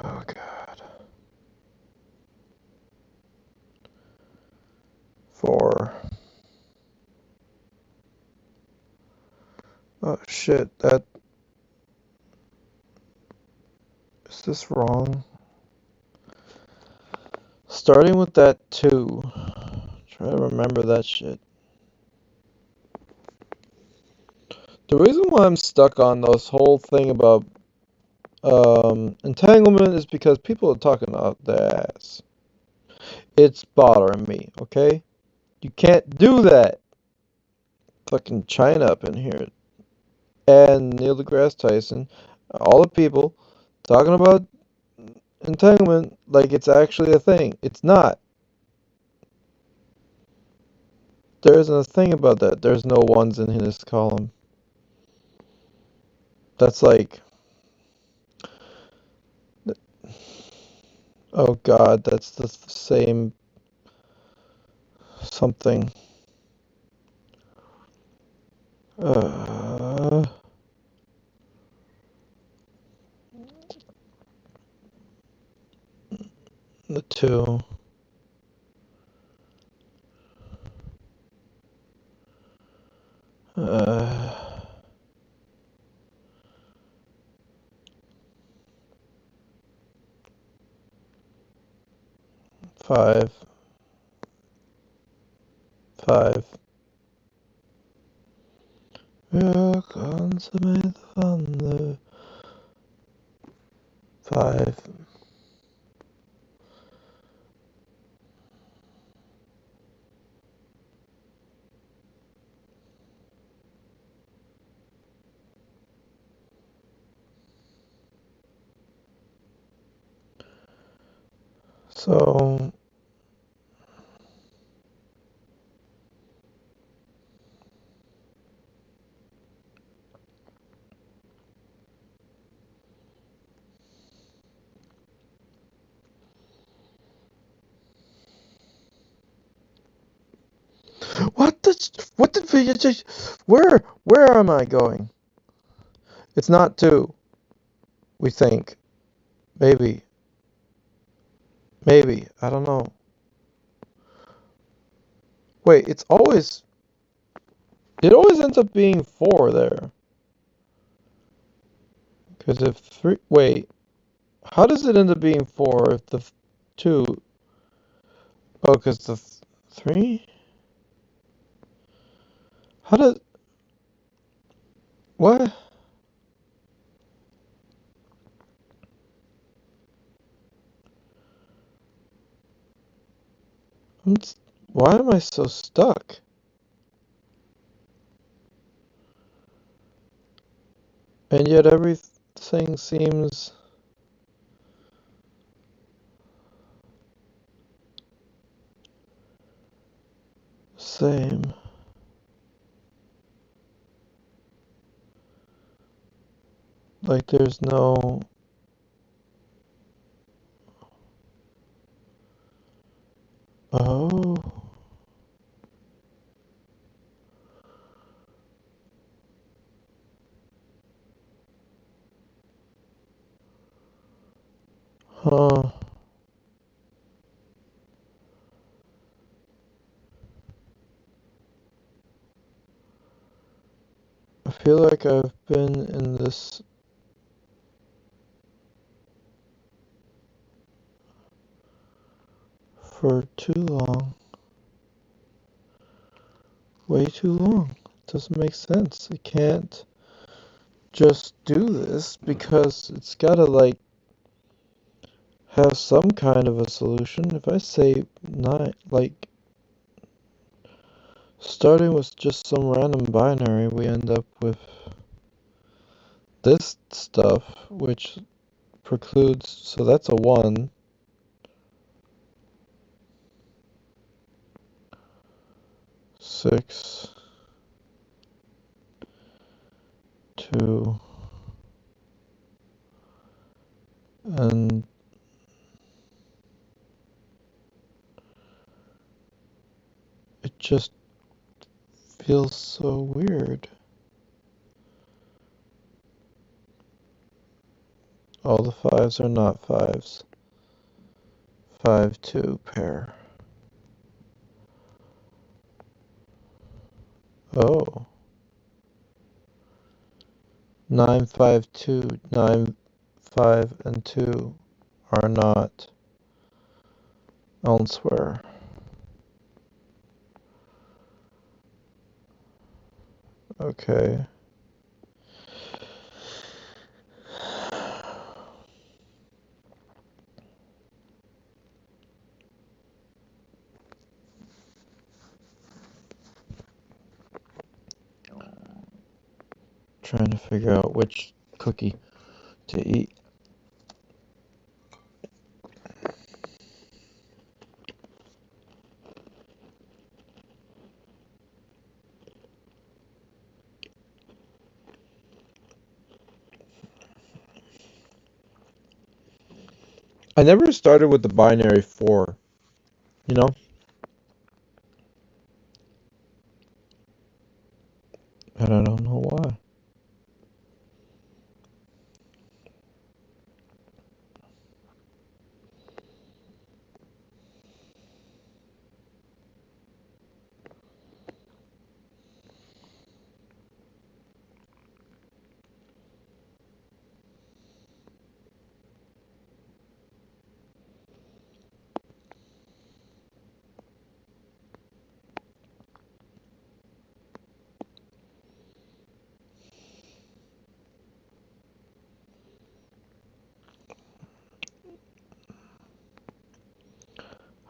Oh god. 4. Oh shit, is this wrong? Starting with that 2. Try to remember that shit. The reason why I'm stuck on this whole thing about entanglement is because people are talking out their ass. It's bothering me, okay? You can't do that. Fucking China up in here. And Neil deGrasse Tyson, all the people talking about entanglement like it's actually a thing. It's not. There isn't a thing about that. There's no ones in this column. That's like, oh god, that's the same something. Uh, the 2. 5. 5. Wir consummate thunder. 5. So, what the, where am I going? It's not 2, we think. Maybe, I don't know. Wait, it always ends up being 4 there. Because if 3, wait, how does it end up being 4 if the 2, oh, because the 3? How does, what? Why am I so stuck? And yet everything seems same. Like there's no... Oh. Huh. I feel like I've been in this for too long. Way too long. It doesn't make sense. It can't just do this because it's gotta like have some kind of a solution. If I say nine, like starting with just some random binary, we end up with this stuff, which precludes, so that's a 1, 6, 2, and it just feels so weird. All the 5s are not 5s. 5, 2 pair. Oh. 9, 5, 2, 9, 5, and 2 are not elsewhere. Okay. Trying to figure out which cookie to eat. I never started with the binary 4, you know? And I don't know why.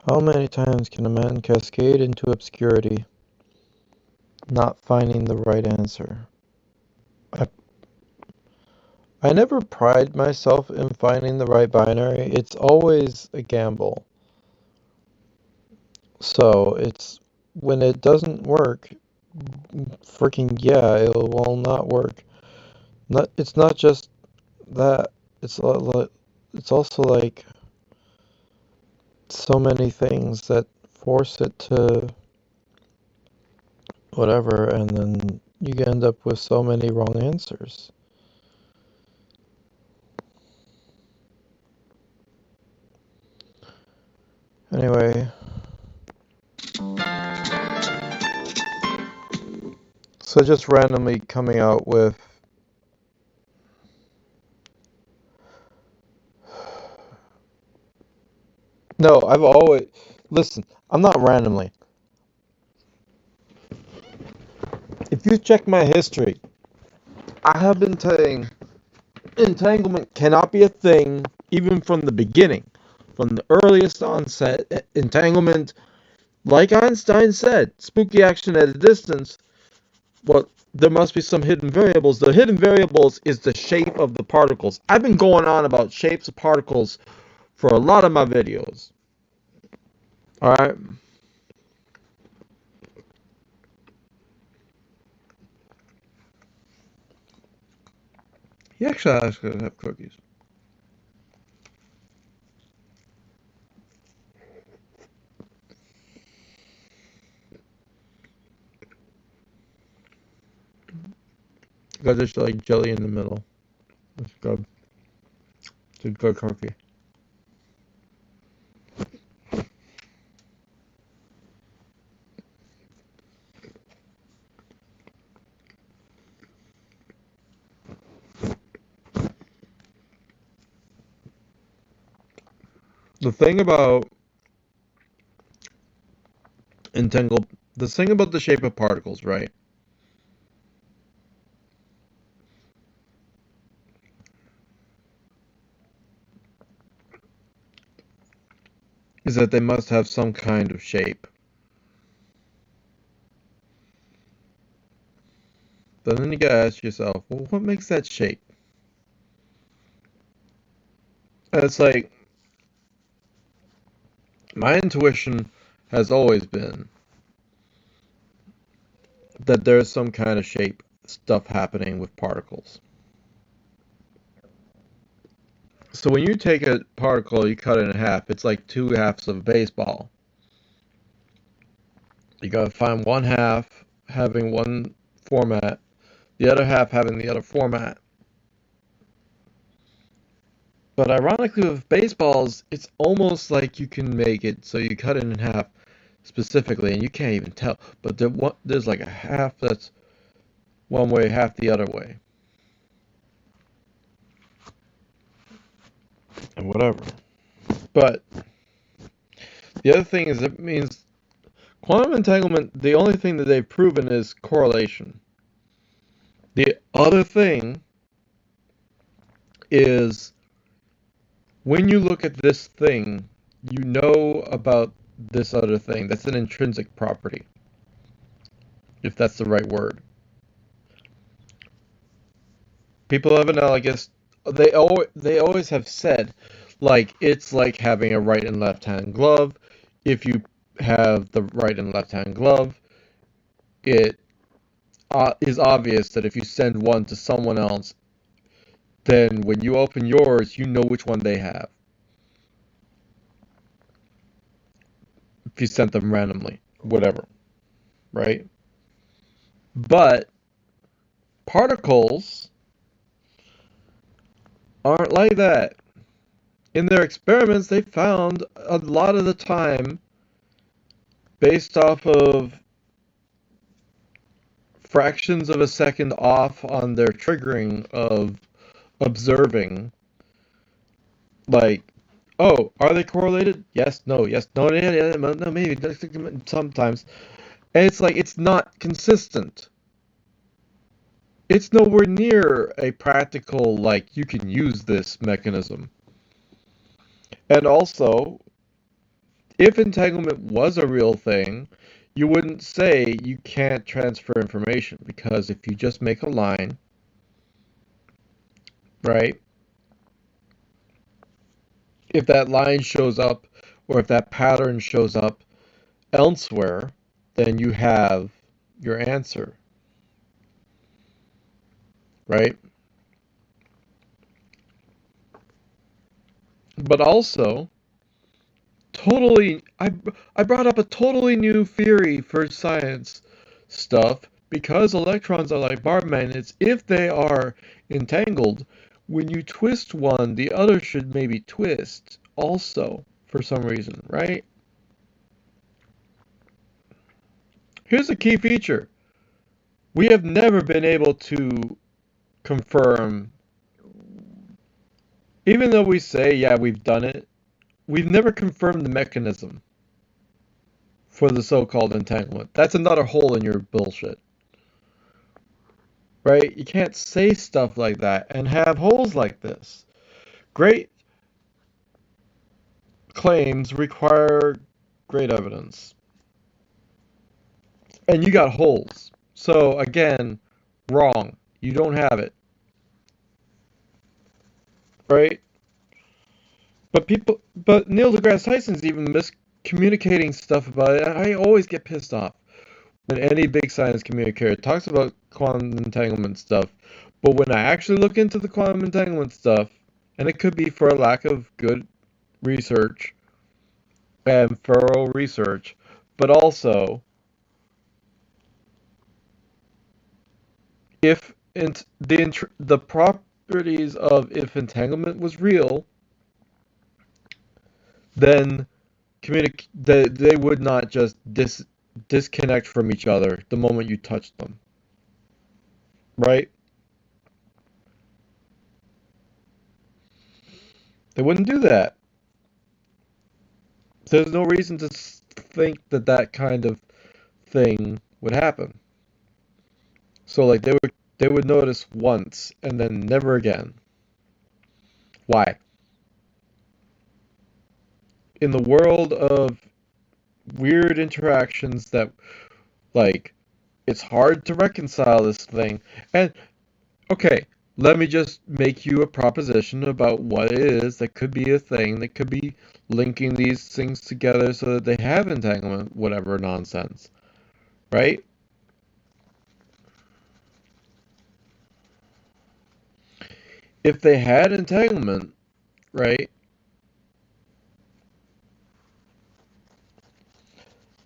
How many times can a man cascade into obscurity, not finding the right answer? I, I never pride myself in finding the right binary. It's always a gamble. So it's when it doesn't work, freaking yeah, it will not work. It's not just that. It's also like so many things that force it to whatever, and then you end up with so many wrong answers. Anyway, so just randomly coming out with no, I've always listen, I'm not randomly. If you check my history, I have been saying entanglement cannot be a thing even from the beginning. From the earliest onset, entanglement, like Einstein said, spooky action at a distance, well, there must be some hidden variables. The hidden variables is the shape of the particles. I've been going on about shapes of particles for a lot of my videos. Alright? He actually has to have cookies. Got this like jelly in the middle. It's good. It's a good cookie. The thing about entangled, the thing about the shape of particles, right, is that they must have some kind of shape. But then you gotta ask yourself, well, what makes that shape? And it's like, my intuition has always been that there's some kind of shape stuff happening with particles. So when you take a particle, you cut it in half, it's like two halves of a baseball. You gotta find one half having one format, the other half having the other format. But ironically, with baseballs, it's almost like you can make it so you cut it in half specifically, and you can't even tell. But there's like a half that's one way, half the other way, and whatever. But the other thing is, it means quantum entanglement, the only thing that they've proven is correlation. The other thing is when you look at this thing, you know about this other thing. That's an intrinsic property, if that's the right word. People have analogous. They always have said, like it's like having a right and left hand glove. If you have the right and left hand glove, it is obvious that if you send one to someone else, then when you open yours, you know which one they have. If you sent them randomly, whatever, right? But particles aren't like that. In their experiments, they found a lot of the time, based off of fractions of a second off on their triggering of observing, like, oh, are they correlated? Yes, no, yes, no, yeah, yeah, no, maybe, sometimes. And it's like, it's not consistent. It's nowhere near a practical, like, you can use this mechanism. And also, if entanglement was a real thing, you wouldn't say you can't transfer information, because if you just make a line, right? If that line shows up, or if that pattern shows up elsewhere, then you have your answer, right? But also, totally, I brought up a totally new theory for science stuff, because electrons are like bar magnets. If they are entangled, when you twist one, the other should maybe twist also for some reason, right? Here's a key feature. We have never been able to confirm, even though we say, yeah, we've done it, we've never confirmed the mechanism for the so-called entanglement. That's another hole in your bullshit, right? You can't say stuff like that and have holes like this. Great claims require great evidence. And you got holes. So again, wrong. You don't have it, right? But Neil deGrasse Tyson's even miscommunicating stuff about it. I always get pissed off when any big science communicator talks about quantum entanglement stuff, But when I actually look into the quantum entanglement stuff, and it could be for a lack of good research and thorough research, but also if the properties of if entanglement was real, then they would not just disconnect from each other the moment you touch them, right? They wouldn't do that. There's no reason to think that that kind of thing would happen. So like they would notice once and then never again. Why? In the world of weird interactions that like it's hard to reconcile this thing. And okay, let me just make you a proposition about what it is that could be a thing that could be linking these things together so that they have entanglement, whatever nonsense, right? If they had entanglement, right,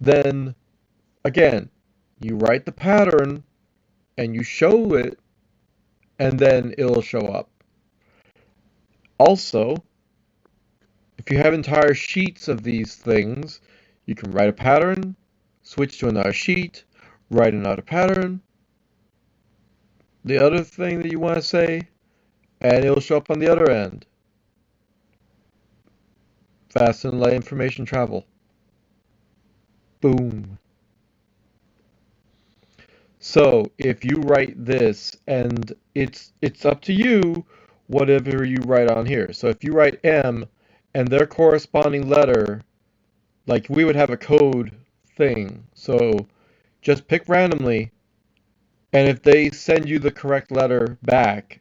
then again, you write the pattern and you show it, and then it'll show up. Also, if you have entire sheets of these things, you can write a pattern, switch to another sheet, write another pattern, the other thing that you want to say, and it'll show up on the other end. Fast and light information travel. Boom. So if you write this, and it's up to you, whatever you write on here. So if you write M and their corresponding letter, like we would have a code thing. So just pick randomly, and if they send you the correct letter back,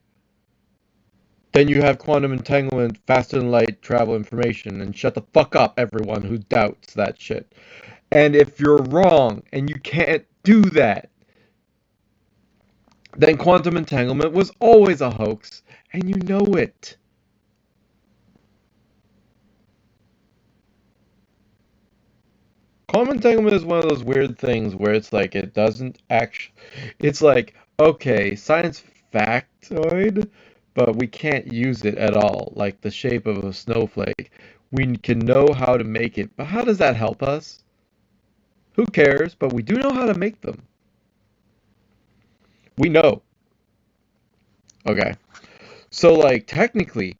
then you have quantum entanglement, faster than light travel information, and shut the fuck up, everyone who doubts that shit. And if you're wrong and you can't do that, then quantum entanglement was always a hoax, and you know it. Quantum entanglement is one of those weird things where it's like it doesn't actually. It's like, okay, science factoid, but we can't use it at all. Like the shape of a snowflake. We can know how to make it, but how does that help us? Who cares? But we do know how to make them. We know. Okay. So, like, technically,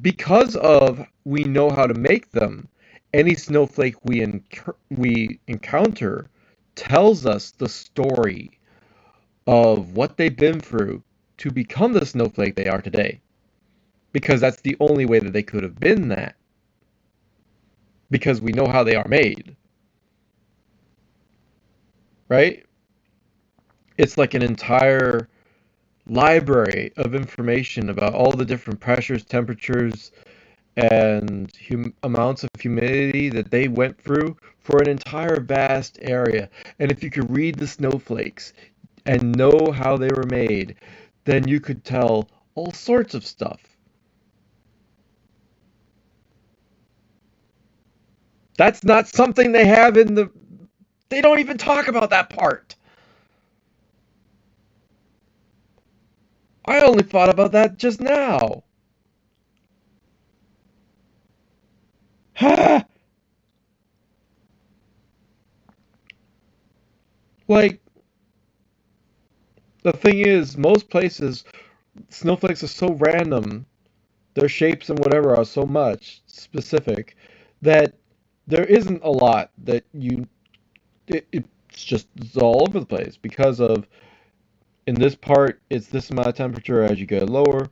because of we know how to make them, any snowflake we encounter tells us the story of what they've been through to become the snowflake they are today. Because that's the only way that they could have been that. Because we know how they are made. Right? It's like an entire library of information about all the different pressures, temperatures, and amounts of humidity that they went through for an entire vast area. And if you could read the snowflakes and know how they were made, then you could tell all sorts of stuff. That's not something they have in the. They don't even talk about that part. I only thought about that just now. Like, the thing is, most places, snowflakes are so random, their shapes and whatever are so much specific that there isn't a lot that it's all over the place because of in this part it's this amount of temperature. As you go lower,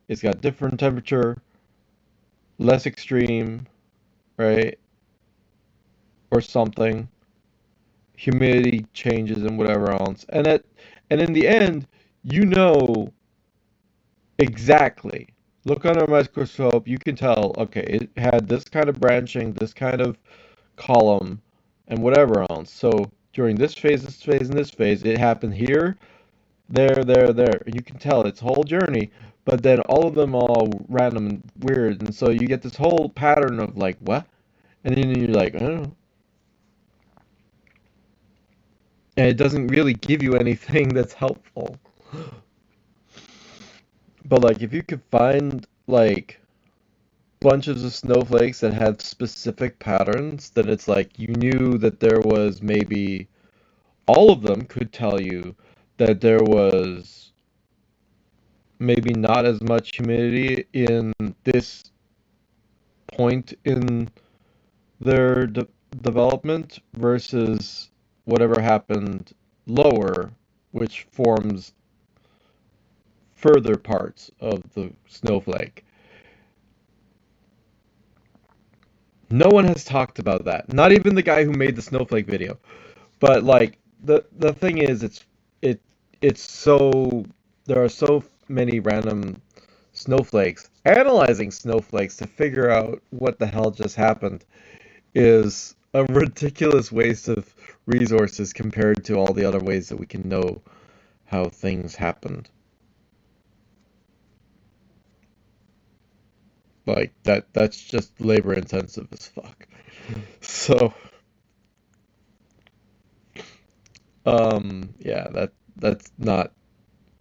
it's got different temperature, less extreme, right, or something. Humidity changes and whatever else, and in the end, you know exactly. Look under a microscope, you can tell, okay, it had this kind of branching, this kind of column, and whatever else. So during this phase, and this phase, it happened here. there. You can tell its whole journey, but then all of them all random and weird, and so you get this whole pattern of like, what? And then you're like, oh. And it doesn't really give you anything that's helpful. But like if you could find like bunches of snowflakes that had specific patterns, then it's like you knew that there was maybe all of them could tell you that there was maybe not as much humidity in this point in their development versus whatever happened lower, which forms further parts of the snowflake. No one has talked about that. Not even the guy who made the snowflake video. But like the thing is it it's so there are so many random snowflakes. Analyzing snowflakes to figure out what the hell just happened is a ridiculous waste of resources compared to all the other ways that we can know how things happened. Like that's just labor intensive as fuck. So, yeah, that's not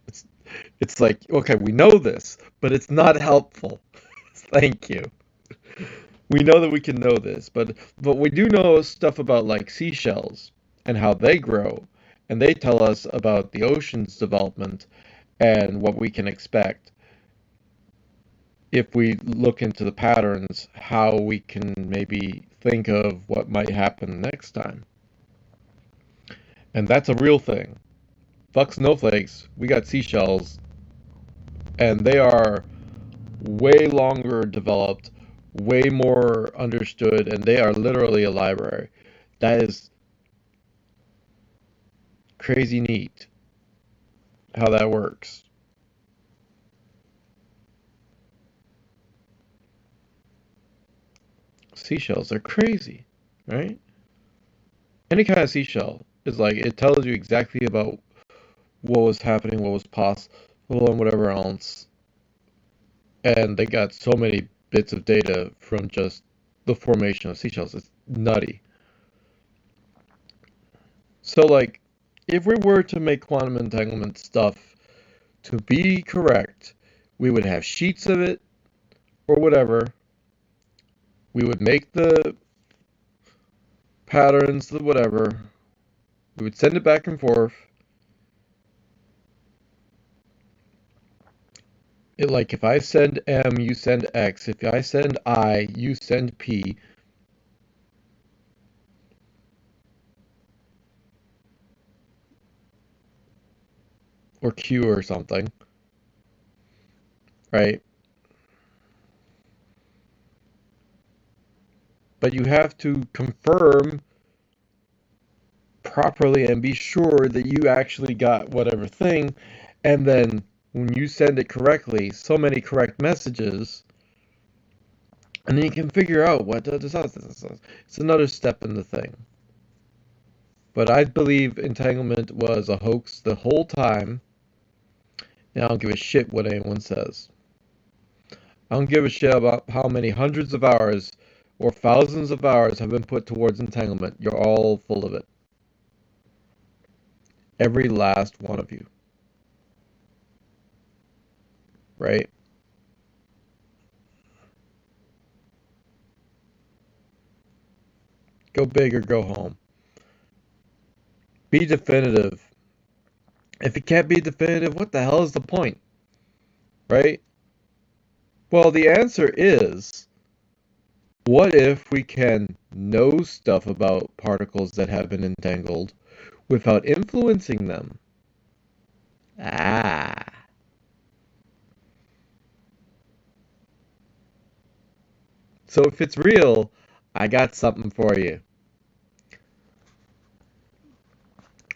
it's it's like, okay, we know this, but it's not helpful. Thank you. We know that we can know this, but we do know stuff about like seashells and how they grow, and they tell us about the ocean's development and what we can expect if we look into the patterns, how we can maybe think of what might happen next time. And that's a real thing. Fuck snowflakes, we got seashells, and they are way longer developed, way more understood, and they are literally a library. That is crazy neat how that works. Seashells are crazy, right? Any kind of seashell is like it tells you exactly about what was happening, what was possible, and whatever else. And they got so many bits of data from just the formation of seashells. It's nutty. So, like, if we were to make quantum entanglement stuff to be correct, we would have sheets of it or whatever. We would make the patterns, the whatever. We would send it back and forth. Like if I send M, you send X. If I send I, you send P. Or Q or something, right? But you have to confirm properly and be sure that you actually got whatever thing. And then when you send it correctly, so many correct messages, and then you can figure out what does. It's another step in the thing. But I believe entanglement was a hoax the whole time, and I don't give a shit what anyone says. I don't give a shit about how many hundreds of hours or thousands of hours have been put towards entanglement. You're all full of it. Every last one of you, right? Go big or go home. Be definitive. If it can't be definitive, what the hell is the point? Right? Well, the answer is, what if we can know stuff about particles that have been entangled without influencing them? Ah. So if it's real, I got something for you.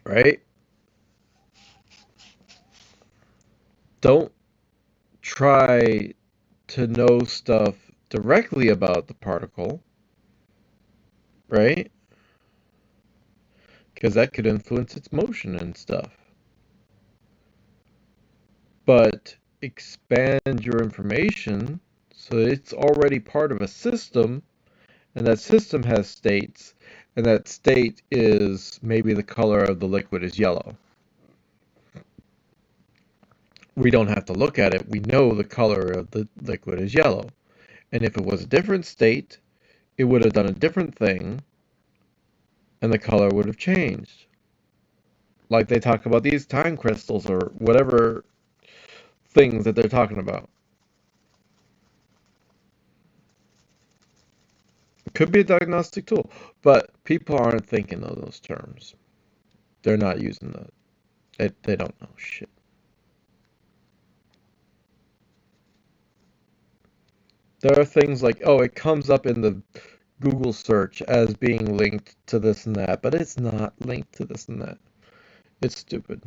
Right? Don't try to know stuff directly about the particle, right? Because that could influence its motion and stuff. but expand your information so it's already part of a system, and that system has states, and that state is maybe the color of the liquid is yellow. We don't have to look at it. We know the color of the liquid is yellow. And if it was a different state, it would have done a different thing, and the color would have changed. Like they talk about these time crystals or whatever things that they're talking about. It could be a diagnostic tool, but people aren't thinking of those terms. They're not using that. They don't know shit. There are things like, oh, it comes up in the Google search as being linked to this and that, but it's not linked to this and that. It's stupid.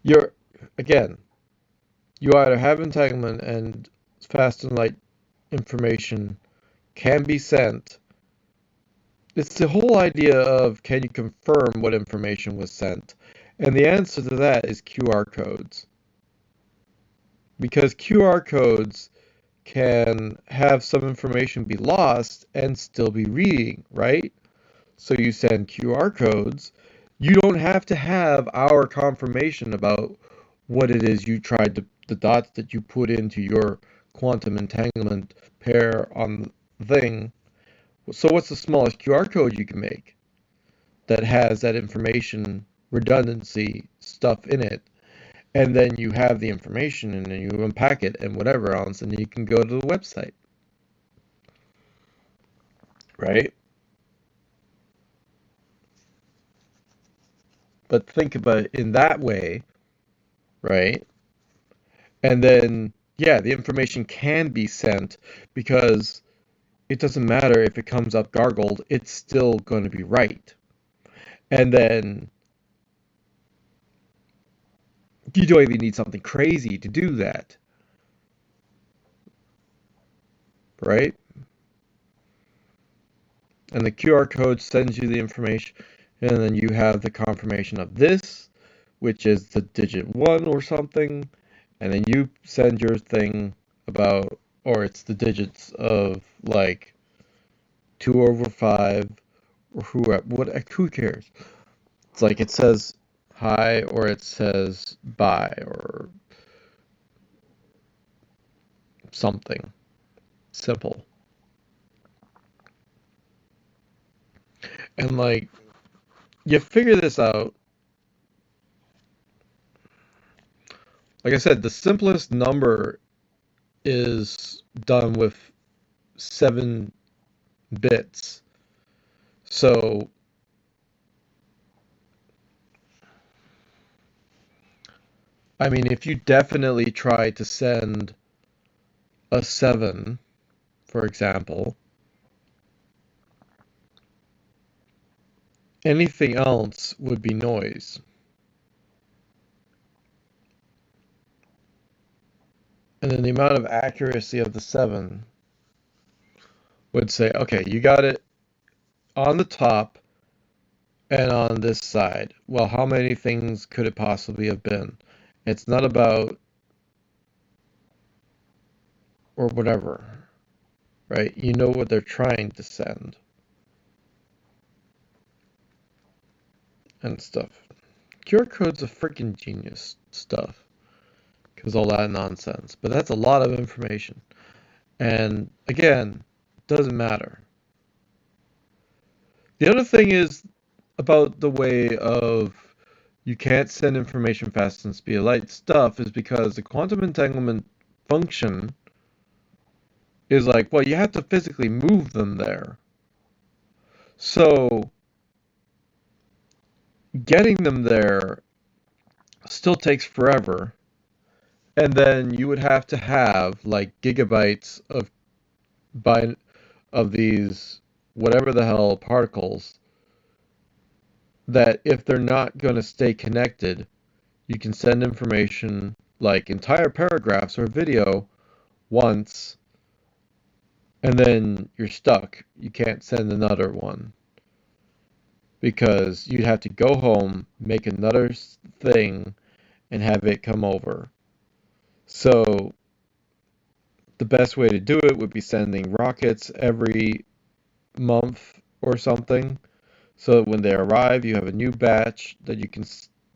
You're, again, you either have entanglement and fast and light information can be sent. It's the whole idea of can you confirm what information was sent? And the answer to that is QR codes. Because QR codes can have some information be lost and still be reading, right? So you send QR codes. You don't have to have our confirmation about what it is you tried to, the dots that you put into your quantum entanglement pair on the thing. So what's the smallest QR code you can make that has that information redundancy stuff in it? And then you have the information and then you unpack it and whatever else, and you can go to the website, right? But think about it in that way, right? And then, yeah, the information can be sent because it doesn't matter if it comes up gargled, it's still going to be right. And then you don't even need something crazy to do that, right? And the QR code sends you the information, and then you have the confirmation of this, which is the digit 1 or something, and then you send your thing about, or it's the digits of like 2/5, or who cares? It's like it says hi or it says bye or something simple. And like you figure this out. Like I said, the simplest number is done with 7 bits. So I mean, if you definitely try to send a 7, for example, anything else would be noise. And then the amount of accuracy of the 7 would say, okay, you got it on the top and on this side. Well, how many things could it possibly have been? It's not about, or whatever, right? You know what they're trying to send and stuff. QR code's a freaking genius stuff because all that nonsense. But that's a lot of information. And again, doesn't matter. The other thing is about the way of you can't send information fast and speed of light stuff is because the quantum entanglement function is like, well, you have to physically move them there. So getting them there still takes forever. And then you would have to have like gigabytes of these whatever the hell particles that if they're not going to stay connected, you can send information like entire paragraphs or video once and then you're stuck. You can't send another one. because you'd have to go home, make another thing, and have it come over. So the best way to do it would be sending rockets every month or something. So that when they arrive, you have a new batch that you can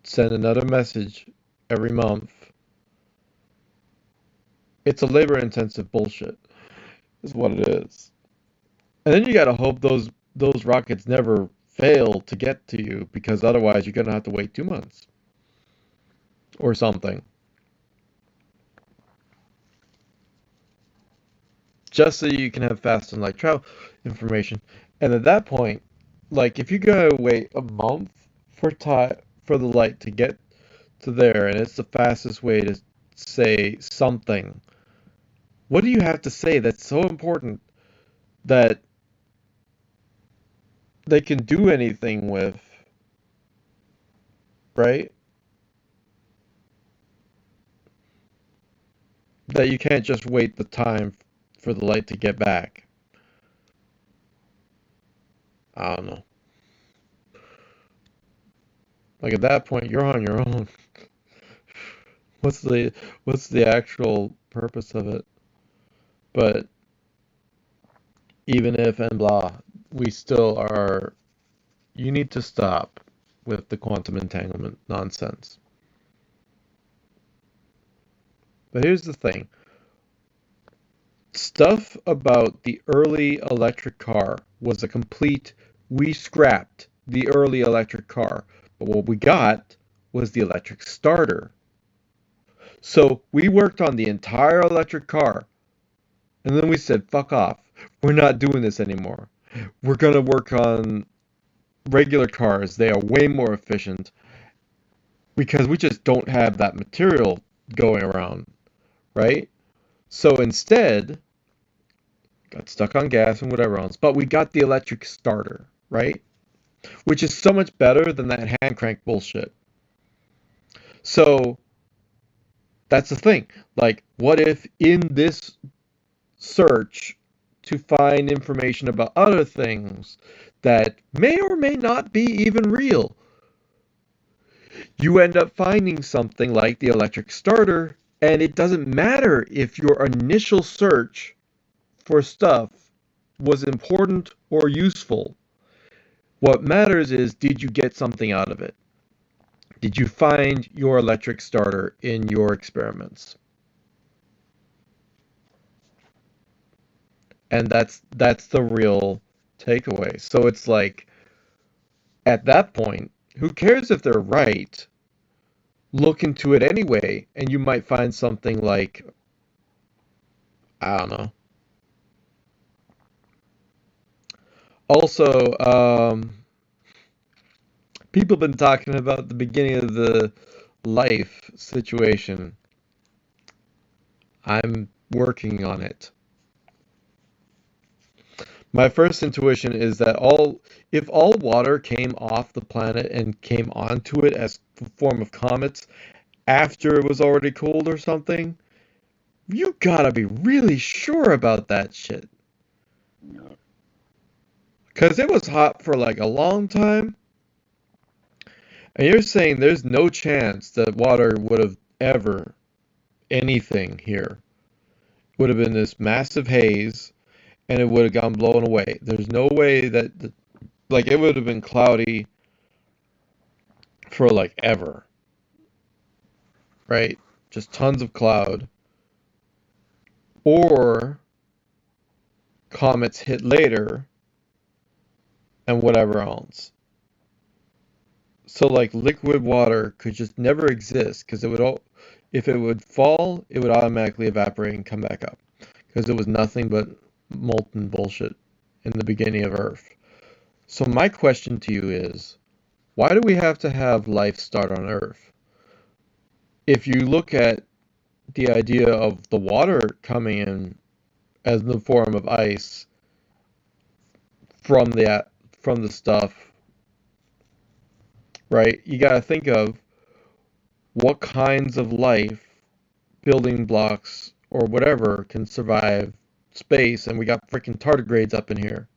send another message every month. It's a labor-intensive bullshit, is what it is. And then you gotta hope those rockets never fail to get to you, because otherwise you're gonna have to wait 2 months or something, just so you can have fast and light travel information. And at that point, like if you gotta wait a month for time for the light to get to there, and it's the fastest way to say something, what do you have to say that's so important that they can do anything with, right? That you can't just wait the time for the light to get back. I don't know. Like at that point, you're on your own. What's the actual purpose of it? But even if and blah, we still are. You need to stop with the quantum entanglement nonsense. But here's the thing. Stuff about the early electric car was a complete, we scrapped the early electric car, but what we got was the electric starter. So we worked on the entire electric car, and then we said, fuck off. We're not doing this anymore. We're going to work on regular cars. They are way more efficient because we just don't have that material going around, right? So instead, got stuck on gas and whatever else, but we got the electric starter, right? Which is so much better than that hand crank bullshit. So that's the thing. Like, what if in this search to find information about other things that may or may not be even real, you end up finding something like the electric starter, and it doesn't matter if your initial search for stuff was important or useful. What matters is, did you get something out of it? Did you find your electric starter in your experiments? And that's the real takeaway. So it's like at that point, who cares if they're right? Look into it anyway, and you might find something like, I don't know. Also, people have been talking about the beginning of the life situation. I'm working on it. My first intuition is that if all water came off the planet and came onto it as a form of comets after it was already cooled or something, you gotta be really sure about that shit. Because it was hot for like a long time, and you're saying there's no chance that water would have ever anything here. Would have been this massive haze, and it would have gone blown away. There's no way that, like, it would have been cloudy for like ever, right? Just tons of cloud. Or comets hit later and whatever else. So like liquid water could just never exist because if it would fall, it would automatically evaporate and come back up because it was nothing but molten bullshit in the beginning of Earth. So my question to you is, why do we have to have life start on Earth? If you look at the idea of the water coming in as the form of ice from the stuff, right? You got to think of what kinds of life, building blocks or whatever, can survive space, and we got freaking tardigrades up in here.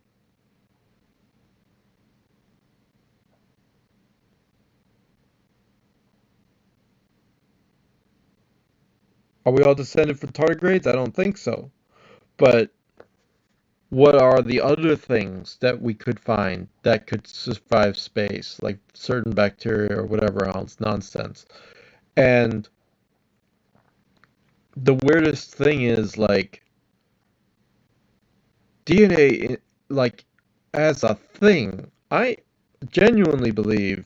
Are we all descended from tardigrades? I don't think so. But what are the other things that we could find that could survive space, like certain bacteria or whatever else nonsense? And the weirdest thing is, like, DNA, like, as a thing, I genuinely believe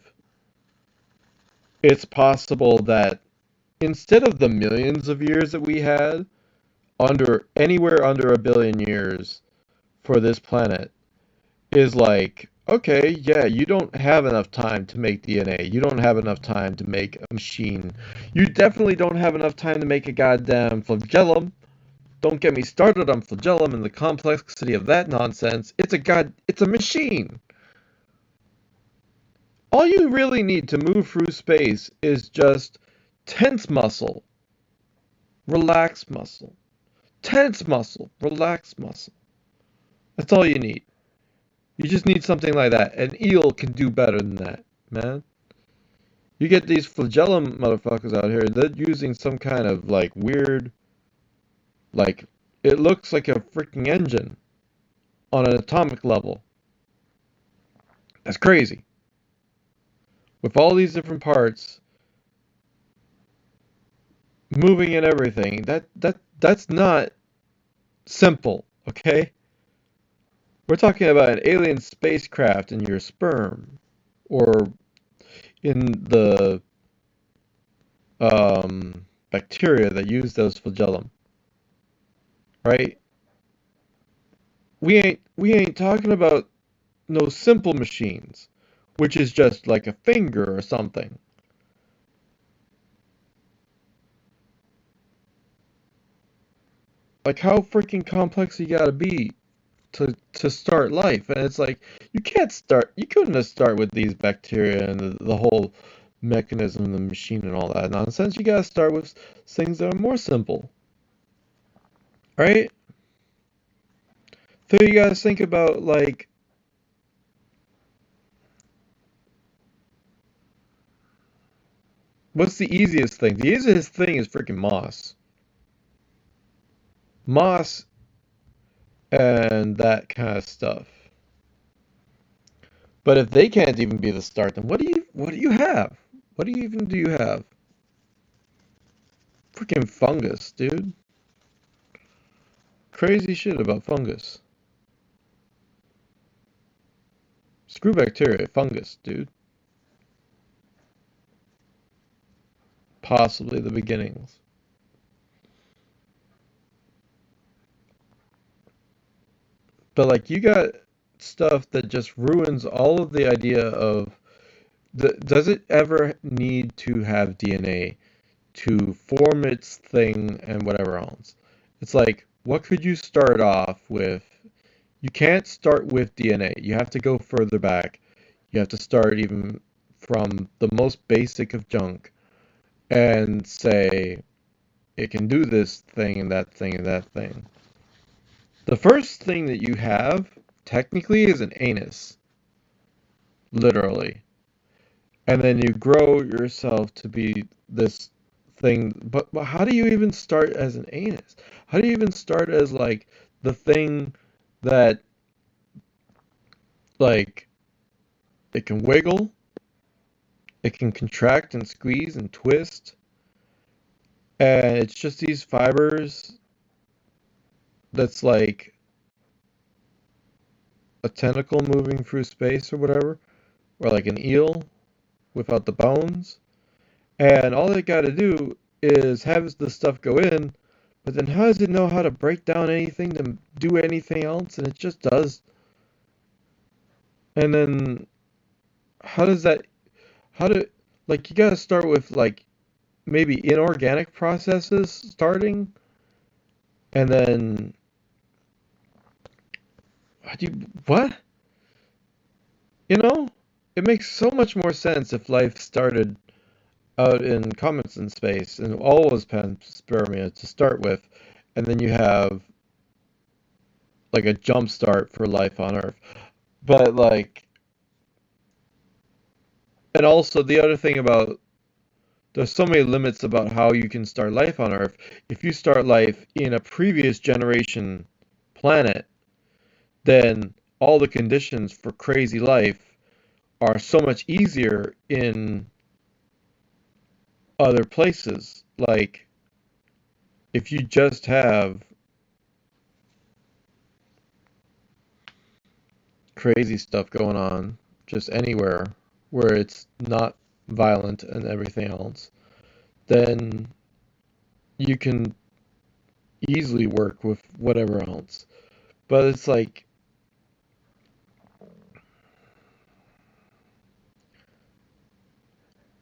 it's possible that instead of the millions of years that we had, anywhere under 1 billion years for this planet, is like, okay, yeah, you don't have enough time to make DNA. You don't have enough time to make a machine. You definitely don't have enough time to make a goddamn flagellum. Don't get me started on flagellum and the complexity of that nonsense. It's a machine. All you really need to move through space is just tense muscle, relax muscle, tense muscle, relax muscle. That's all you need. You just need something like that. An eel can do better than that, man. You get these flagellum motherfuckers out here, they're using some kind of like weird, like, it looks like a freaking engine on an atomic level. That's crazy. With all these different parts moving and everything, that's not simple, okay? We're talking about an alien spacecraft in your sperm, or in the bacteria that use those flagellum, right? We ain't talking about no simple machines, which is just like a finger or something. Like, how freaking complex you gotta be to start life. And it's like, you couldn't have start with these bacteria and the whole mechanism of the machine and all that nonsense. You gotta start with things that are more simple, right? So you gotta think about, like, what's the easiest thing? The easiest thing is freaking moss. Moss and that kind of stuff. But if they can't even be the start, then what do you have? What do you have? Freaking fungus, dude. Crazy shit about fungus. Screw bacteria, fungus, dude. Possibly the beginnings. But like, you got stuff that just ruins all of the idea of does it ever need to have DNA to form its thing and whatever else? It's like, what could you start off with? You can't start with DNA. You have to go further back. You have to start even from the most basic of junk and say it can do this thing and that thing and that thing. The first thing that you have technically is an anus, literally. And then you grow yourself to be this thing. But how do you even start as an anus? How do you even start as, like, the thing that, like, it can wiggle, it can contract and squeeze and twist, and it's just these fibers that's like a tentacle moving through space or whatever, or like an eel without the bones. And all they got to do is have the stuff go in, but then how does it know how to break down anything to do anything else? And it just does. And then how does that, how do, like, you got to start with, like, maybe inorganic processes starting, and then, what? You know, it makes so much more sense if life started out in comets in space and all was panspermia to start with, and then you have like a jump start for life on Earth. But like, and also the other thing about there's so many limits about how you can start life on Earth. If you start life in a previous generation planet, then all the conditions for crazy life are so much easier in other places. Like, if you just have crazy stuff going on just anywhere where it's not violent and everything else, then you can easily work with whatever else. But it's like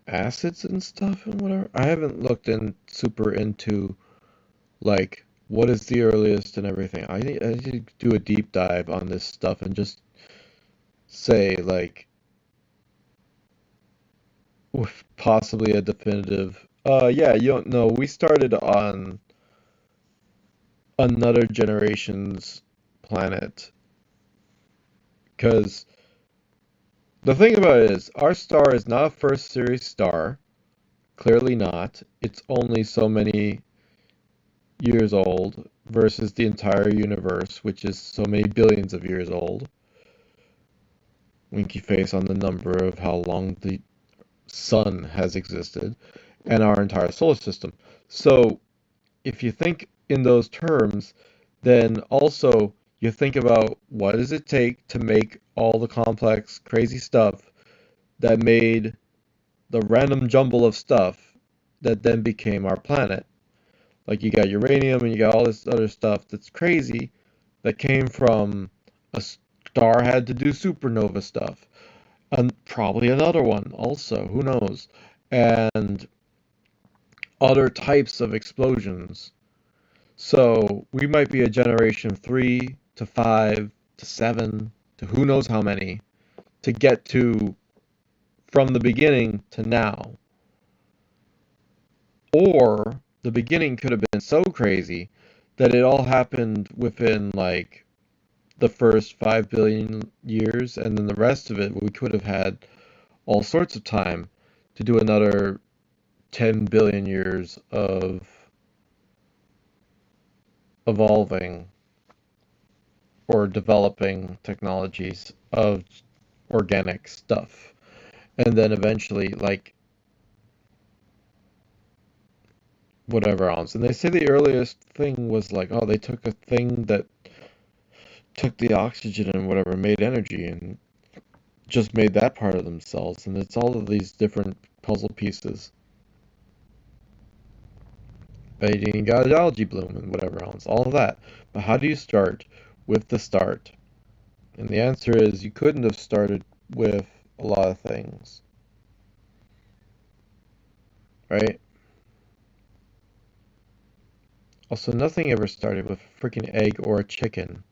acids and stuff and whatever. I haven't looked in super into like what is the earliest and everything. I need to do a deep dive on this stuff and just say like with possibly a definitive. Yeah, you don't know. We started on another generation's planet because the thing about it is our star is not a first series star. Clearly not. It's only so many years old versus the entire universe, which is so many billions of years old. Winky face on the number of how long the sun has existed and our entire solar system. So if you think in those terms, then also you think about what does it take to make all the complex, crazy stuff that made the random jumble of stuff that then became our planet. Like you got uranium and you got all this other stuff that's crazy that came from a star had to do supernova stuff. And probably another one also, who knows? And other types of explosions. So we might be a generation 3 to 5 to 7 to who knows how many to get to from the beginning to now. Or the beginning could have been so crazy that it all happened within like the first 5 billion years, and then the rest of it we could have had all sorts of time to do another 10 billion years of evolving or developing technologies of organic stuff. And then eventually, like, whatever else. And they say the earliest thing was like, oh, they took a thing that took the oxygen and whatever, made energy, and just made that part of themselves. And it's all of these different puzzle pieces. But you got algae bloom and whatever else, all of that. But how do you start with the start? And the answer is you couldn't have started with a lot of things, right? Also, nothing ever started with a freaking egg or a chicken.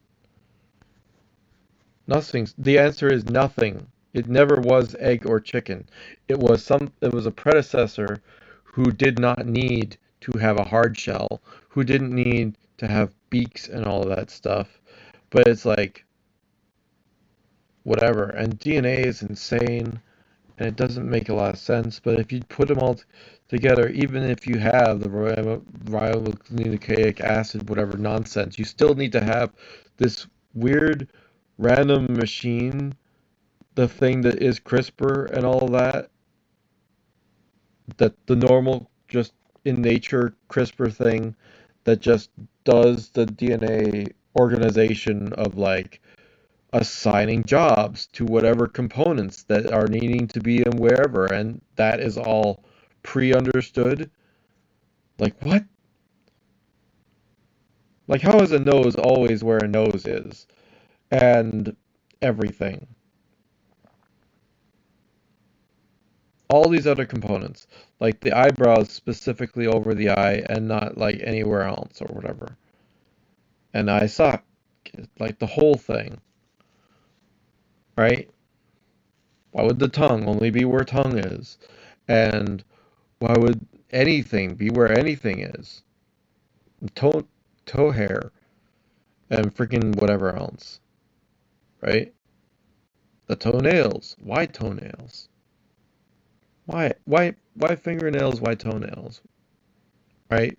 Nothing. The answer is nothing. It never was egg or chicken. It was a predecessor who did not need to have a hard shell, who didn't need to have beaks and all of that stuff. But it's like whatever. And DNA is insane and it doesn't make a lot of sense. But if you put them all together, even if you have the ribonucleic acid, whatever nonsense, you still need to have this weird random machine, the thing that is CRISPR and all that, that the normal, just in nature CRISPR thing that just does the DNA organization of like assigning jobs to whatever components that are needing to be in wherever, and that is all pre-understood. Like what? Like how is a nose always where a nose is? And everything. All these other components, like the eyebrows specifically over the eye and not like anywhere else or whatever. And eye socket, like the whole thing, right? Why would the tongue only be where tongue is? And why would anything be where anything is? Toe, toe hair and freaking whatever else, right? The toenails. Why toenails? Why fingernails? Why toenails? Right?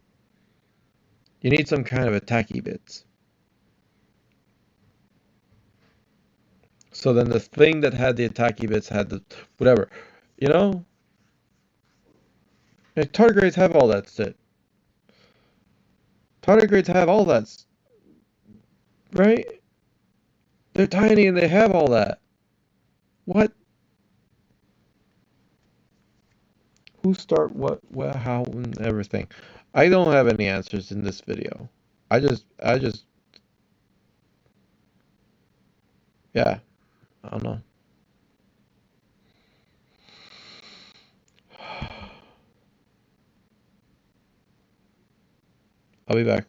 You need some kind of attacky bits. So then the thing that had the attacky bits had the whatever. You know? Like, tardigrades have all that shit. Tardigrades have all that, right? They're tiny and they have all that. What? Who start what, how, and everything. I don't have any answers in this video. I just, yeah, I don't know. I'll be back.